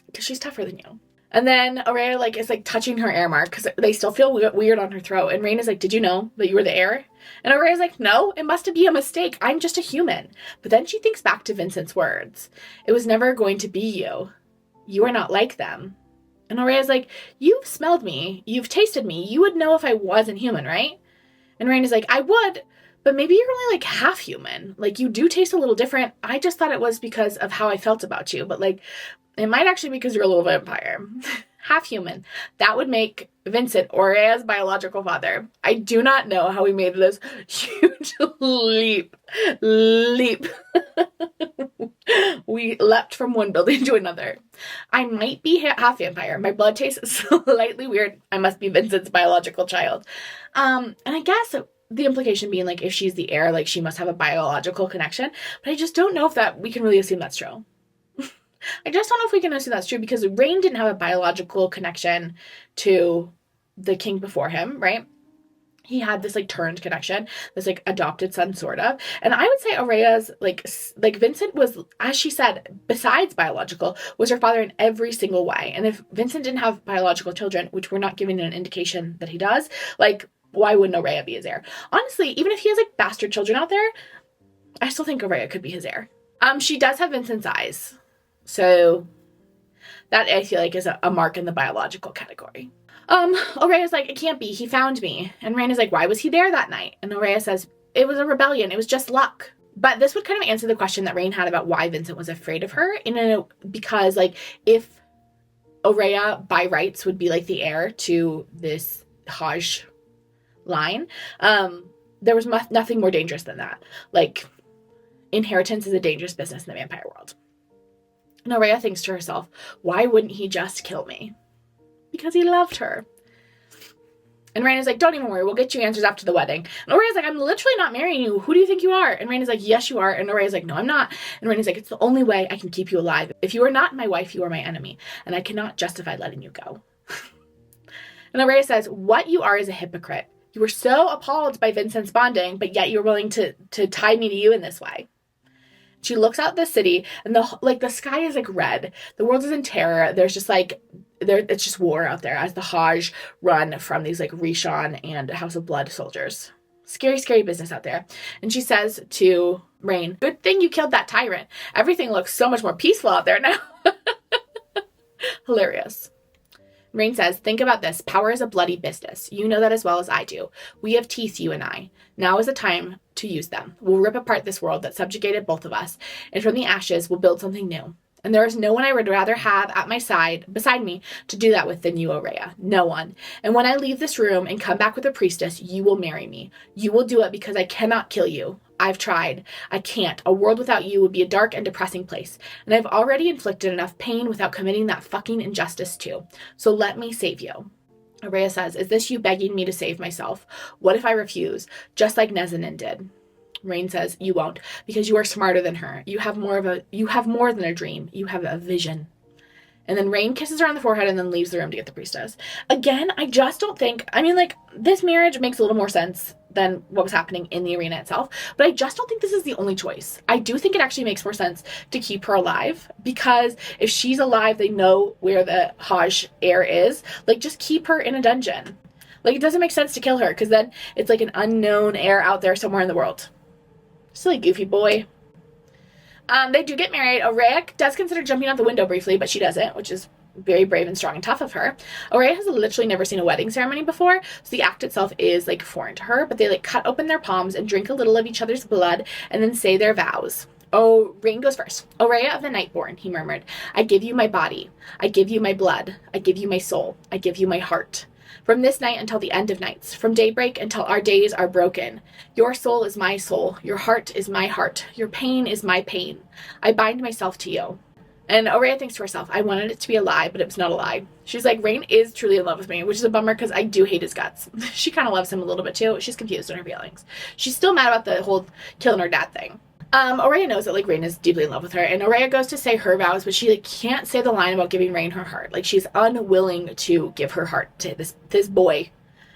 because she's tougher than you. And then Aurea, like, is, like, touching her air mark because they still feel weird on her throat. And Rain is like, did you know that you were the heir? And Aurea's like, no, it must be a mistake. I'm just a human. But then she thinks back to Vincent's words. It was never going to be you. You are not like them. And Aurea's like, you've smelled me. You've tasted me. You would know if I wasn't human, right? And Rain is like, I would, but maybe you're only, like, half human. Like, you do taste a little different. I just thought it was because of how I felt about you. But, like, it might actually be because you're a little vampire. Half human. That would make Vincent Aurea's biological father. I do not know how we made this huge leap. We leapt from one building to another. I might be half vampire. My blood tastes slightly weird. I must be Vincent's biological child. And I guess the implication being, like, if she's the heir, like, she must have a biological connection. But I just don't know if that we can really assume that's true. I just don't know if we can assume that's true because Rain didn't have a biological connection to the king before him, right? He had this, like, turned connection, this, like, adopted son, sort of. And I would say Aurea's, like Vincent was, as she said, besides biological, was her father in every single way. And if Vincent didn't have biological children, which we're not giving an indication that he does, like, why wouldn't Aurea be his heir? Honestly, even if he has, like, bastard children out there, I still think Aurea could be his heir. She does have Vincent's eyes. So that, I feel like, is a mark in the biological category. Aurea's like, it can't be. He found me. And Rain is like, why was he there that night? And Aurea says, it was a rebellion. It was just luck. But this would kind of answer the question that Rain had about why Vincent was afraid of her. Because, like, if Aurea, by rights, would be, like, the heir to this Hajj line, there was nothing more dangerous than that. Like, inheritance is a dangerous business in the vampire world. And Aurea thinks to herself, why wouldn't he just kill me? Because he loved her. And Rain is like, don't even worry, we'll get you answers after the wedding. And Aurea's like, I'm literally not marrying you. Who do you think you are? And Rain is like, yes, you are. And Aurea's like, no, I'm not. And Rain is like, it's the only way I can keep you alive. If you are not my wife, you are my enemy. And I cannot justify letting you go. And Aurea says, what you are is a hypocrite. You were so appalled by Vincent's bonding, but yet you're willing to tie me to you in this way. She looks out the city, and the sky is, like, red. The world is in terror. There's just, like, it's just war out there as the Hajj run from these, like, Rishon and House of Blood soldiers. Scary, scary business out there. And she says to Rain, good thing you killed that tyrant. Everything looks so much more peaceful out there now. Hilarious. Rain says, think about this. Power is a bloody business. You know that as well as I do. We have teeth, you and I. Now is the time to use them. We'll rip apart this world that subjugated both of us, and from the ashes, we'll build something new. And there is no one I would rather have at my side, beside me, to do that with than you, Aurea. No one. And when I leave this room and come back with a priestess, you will marry me. You will do it because I cannot kill you. I've tried. I can't. A world without you would be a dark and depressing place. And I've already inflicted enough pain without committing that fucking injustice too. So let me save you. Aurea says, is this you begging me to save myself? What if I refuse? Just like Nezanin did. Rain says, you won't, because you are smarter than her. You have more than a dream. You have a vision. And then Rain kisses her on the forehead and then leaves the room to get the priestess. Again, I just don't think, I mean, like, this marriage makes a little more sense than what was happening in the arena itself, but I just don't think this is the only choice. I do think it actually makes more sense to keep her alive, because if she's alive, they know where the Hajj heir is. Like, just keep her in a dungeon. Like, it doesn't make sense to kill her, because then it's like an unknown heir out there somewhere in the world. Silly goofy boy. They do get married. Aurea does consider jumping out the window briefly, but she doesn't, which is very brave and strong and tough of her. Aurea has literally never seen a wedding ceremony before, so the act itself is, like, foreign to her, but they, like, cut open their palms and drink a little of each other's blood and then say their vows. Oh, Rain goes first. Aurea of the Nightborn, he murmured. I give you my body. I give you my blood. I give you my soul. I give you my heart. From this night until the end of nights, from daybreak until our days are broken. Your soul is my soul. Your heart is my heart. Your pain is my pain. I bind myself to you. And Aurea thinks to herself, I wanted it to be a lie, but it was not a lie. She's like, Rain is truly in love with me, which is a bummer because I do hate his guts. She kind of loves him a little bit too. She's confused in her feelings. She's still mad about the whole killing her dad thing. Aurea knows that, like, Rain is deeply in love with her, and Aurea goes to say her vows, but she, like, can't say the line about giving Rain her heart. Like, she's unwilling to give her heart to this boy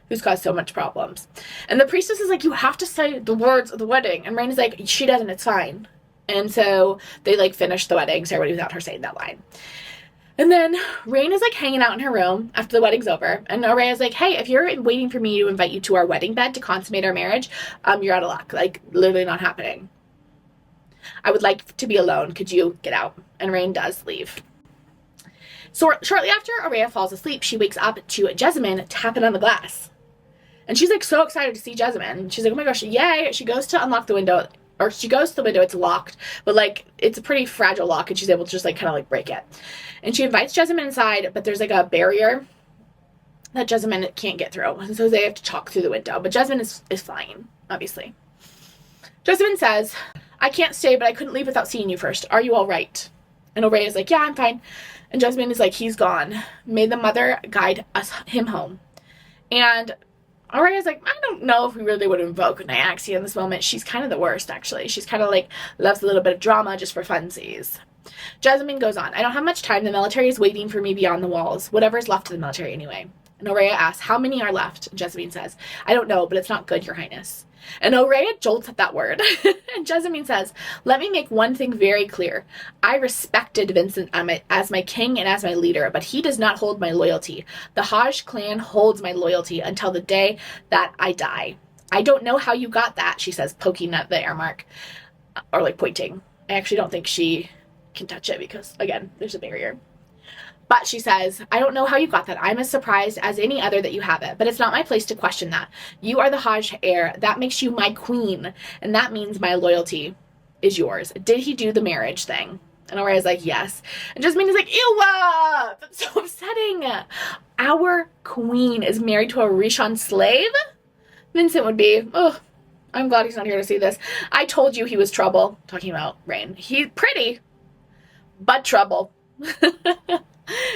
who's caused so much problems. And the priestess is like, you have to say the words of the wedding, and Rain is like, she doesn't, it's fine. And so they, like, finish the wedding ceremony without her saying that line. And then Rain is, like, hanging out in her room after the wedding's over, and Aurea is like, hey, if you're waiting for me to invite you to our wedding bed to consummate our marriage, you're out of luck. Like, literally not happening. I would like to be alone. Could you get out? And Rain does leave. So shortly after Aurea falls asleep, she wakes up to Jessamine tapping on the glass. And she's, like, so excited to see Jessamine. She's like, oh my gosh, yay. She goes to unlock the window, or she goes to the window, it's locked, but, like, it's a pretty fragile lock, and she's able to just, like, kind of, like, break it. And she invites Jessamine inside, but there's, like, a barrier that Jessamine can't get through. And so they have to talk through the window. But Jessamine is flying, obviously. Jessamine says, I can't stay, but I couldn't leave without seeing you first. Are you all right? And Aurea is like, yeah, I'm fine. And Jessamine is like, he's gone. May the mother guide him home. And Aurea is like, I don't know if we really would invoke Nyaxia in this moment. She's kind of the worst, actually. She's kind of, like, loves a little bit of drama just for funsies. Jessamine goes on. I don't have much time. The military is waiting for me beyond the walls. Whatever's left of the military anyway. And Aurea asks, how many are left? And Jessamine says, I don't know, but it's not good, Your Highness. And Aurea jolts at that word. And Jessamine says, let me make one thing very clear. I respected Vincent as my king and as my leader, but he does not hold my loyalty. The Hajj clan holds my loyalty until the day that I die. I don't know how you got that, she says, poking at the air mark. Or, like, pointing. I actually don't think she can touch it because, again, there's a barrier. But she says, I don't know how you got that. I'm as surprised as any other that you have it. But it's not my place to question that. You are the Hajj heir. That makes you my queen. And that means my loyalty is yours. Did he do the marriage thing? And Aurea's like, yes. And Jessamine is like, ew, that's so upsetting. Our queen is married to a Rishon slave? Vincent would be, oh, I'm glad he's not here to see this. I told you he was trouble. Talking about Rain. He's pretty, but trouble.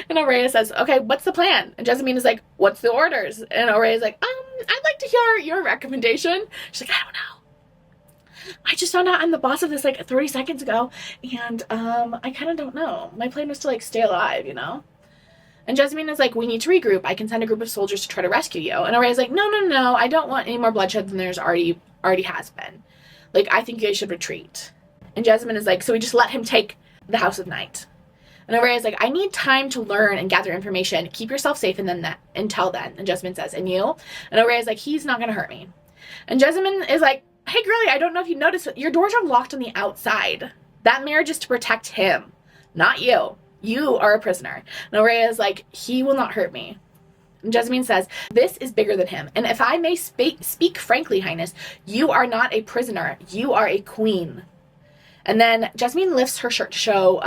And Aurea says, okay, what's the plan? And Jessamine is like, what's the orders? And Aurea is like, I'd like to hear your recommendation. She's like, I don't know. I just found out I'm the boss of this, like, 30 seconds ago. And, I kind of don't know. My plan was to, like, stay alive, you know? And Jessamine is like, we need to regroup. I can send a group of soldiers to try to rescue you. And Aurea is like, no. I don't want any more bloodshed than there's already has been. Like, I think you guys should retreat. And Jessamine is like, so we just let him take the House of Night. And Aurea is like, I need time to learn and gather information. Keep yourself safe until then. And Jessamine says, and you? And Aurea is like, he's not going to hurt me. And Jessamine is like, hey, girlie, I don't know if you noticed, but your doors are locked on the outside. That marriage is to protect him, not you. You are a prisoner. And Aurea is like, he will not hurt me. And Jessamine says, this is bigger than him. And if I may speak frankly, Highness, you are not a prisoner. You are a queen. And then Jessamine lifts her shirt to show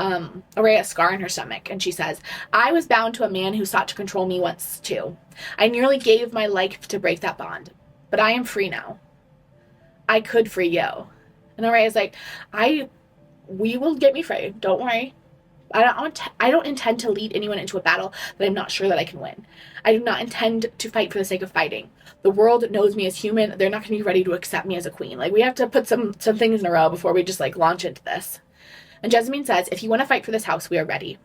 Aurea a scar on her stomach. And she says, I was bound to a man who sought to control me once, too. I nearly gave my life to break that bond. But I am free now. I could free you. And Aurea is like, we will get me free. Don't worry. I don't intend to lead anyone into a battle that I'm not sure that I can win. I do not intend to fight for the sake of fighting. The world knows me as human. They're not going to be ready to accept me as a queen. Like, we have to put some things in a row before we just, like, launch into this. And Jessamine says, if you want to fight for this house, we are ready.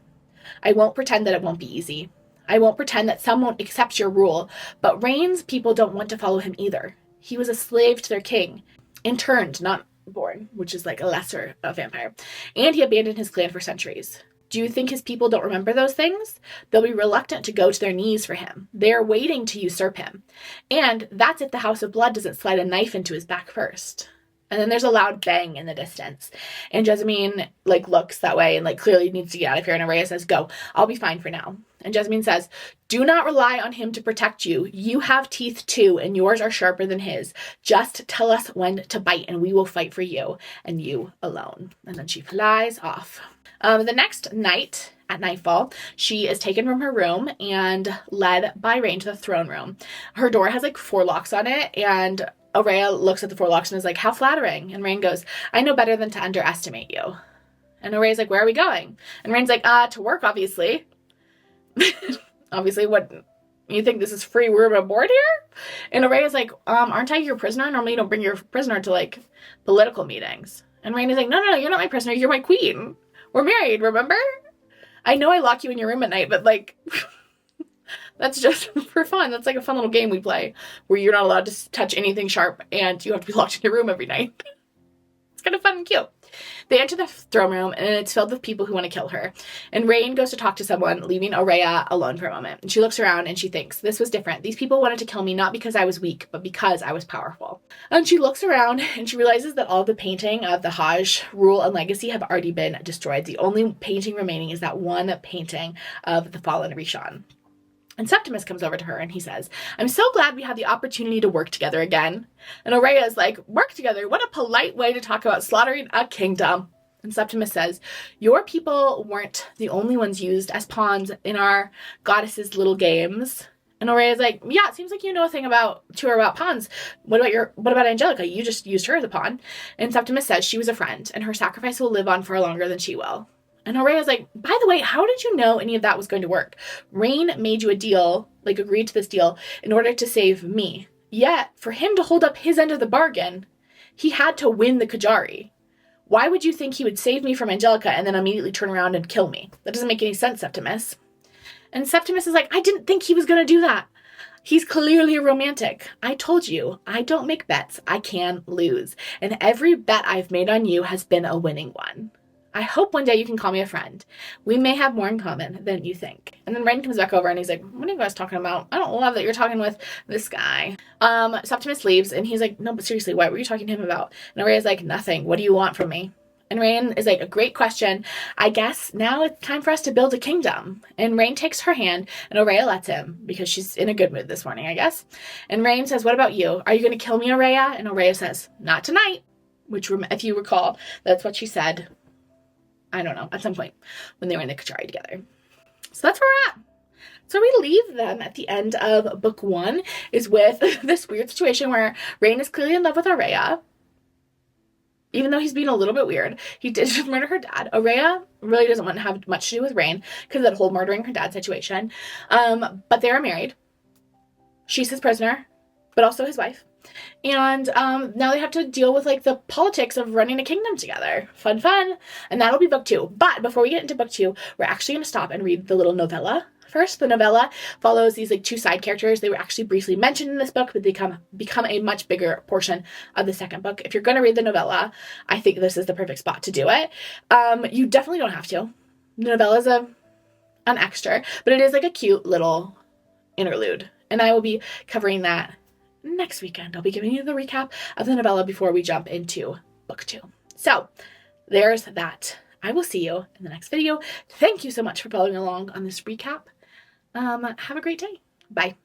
I won't pretend that it won't be easy. I won't pretend that some won't accept your rule, but Rain's people don't want to follow him either. He was a slave to their king, interned, not born, which is like a lesser vampire, and he abandoned his clan for centuries. Do you think his people don't remember those things? They'll be reluctant to go to their knees for him. They're waiting to usurp him. And that's if the House of Blood doesn't slide a knife into his back first. And then there's a loud bang in the distance. And Jessamine, looks that way and, clearly needs to get out of here. And Araya says, go. I'll be fine for now. And Jessamine says, do not rely on him to protect you. You have teeth too, and yours are sharper than his. Just tell us when to bite, and we will fight for you, and you alone. And then she flies off. The next night, at nightfall, she is taken from her room and led by Rain to the throne room. Her door has 4 locks on it, and Araya looks at the 4 locks and is like, how flattering. And Rain goes, I know better than to underestimate you. And Araya's like, where are we going? And Rain's like, to work, obviously. Obviously, what, you think this is free room and board here? And Araya's like, aren't I your prisoner? Normally you don't bring your prisoner to, political meetings. And Rain is like, no, you're not my prisoner. You're my queen. We're married, remember? I know I lock you in your room at night, but, that's just for fun. That's a fun little game we play where you're not allowed to touch anything sharp and you have to be locked in your room every night. It's kind of fun and cute. They enter the throne room and it's filled with people who want to kill her. And Rain goes to talk to someone, leaving Araya alone for a moment. And she looks around and she thinks, this was different. These people wanted to kill me not because I was weak, but because I was powerful. And she looks around and she realizes that all the painting of the Hajj rule and legacy have already been destroyed. The only painting remaining is that one painting of the fallen Rishon. And Septimus comes over to her and he says, I'm so glad we had the opportunity to work together again. And Araya is like, work together? What a polite way to talk about slaughtering a kingdom. And Septimus says, your people weren't the only ones used as pawns in our goddess's little games. And Araya's like, yeah, it seems like you know a thing about pawns. What about Angelica? You just used her as a pawn. And Septimus says she was a friend and her sacrifice will live on far longer than she will. And Araya's like, by the way, how did you know any of that was going to work? Rain made you a deal, agreed to this deal in order to save me. Yet, for him to hold up his end of the bargain, he had to win the Kajari. Why would you think he would save me from Angelica and then immediately turn around and kill me? That doesn't make any sense, Septimus. And Septimus is like, I didn't think he was going to do that. He's clearly a romantic. I told you, I don't make bets. I can lose. And every bet I've made on you has been a winning one. I hope one day you can call me a friend. We may have more in common than you think. And then Rain comes back over and he's like, what are you guys talking about? I don't love that you're talking with this guy. Septimus leaves and he's like, no, but seriously, what were you talking to him about? And Araya's like, nothing. What do you want from me? And Rain is like, a great question. I guess now it's time for us to build a kingdom. And Rain takes her hand and Araya lets him because she's in a good mood this morning, I guess. And Rain says, what about you? Are you going to kill me, Araya? And Araya says, not tonight. Which, if you recall, that's what she said. I don't know, at some point when they were in the Kajari together. So that's where we're at. So we leave them at the end of book 1 is with this weird situation where Rain is clearly in love with Araya. Even though he's being a little bit weird. He did just murder her dad. Araya really doesn't want to have much to do with Rain because of that whole murdering her dad situation. But they are married. She's his prisoner, but also his wife. And now they have to deal with the politics of running a kingdom together. Fun. And that'll be book 2. But before we get into book 2, we're actually going to stop and read the little novella. First, the novella follows these 2 side characters. They were actually briefly mentioned in this book, but they become a much bigger portion of the second book. If you're going to read the novella, I think this is the perfect spot to do it. You definitely don't have to. The novella is an extra, but it is a cute little interlude. And I will be covering that next weekend. I'll be giving you the recap of the novella before we jump into book 2. So there's that. I will see you in the next video. Thank you so much for following along on this recap. Have a great day. Bye.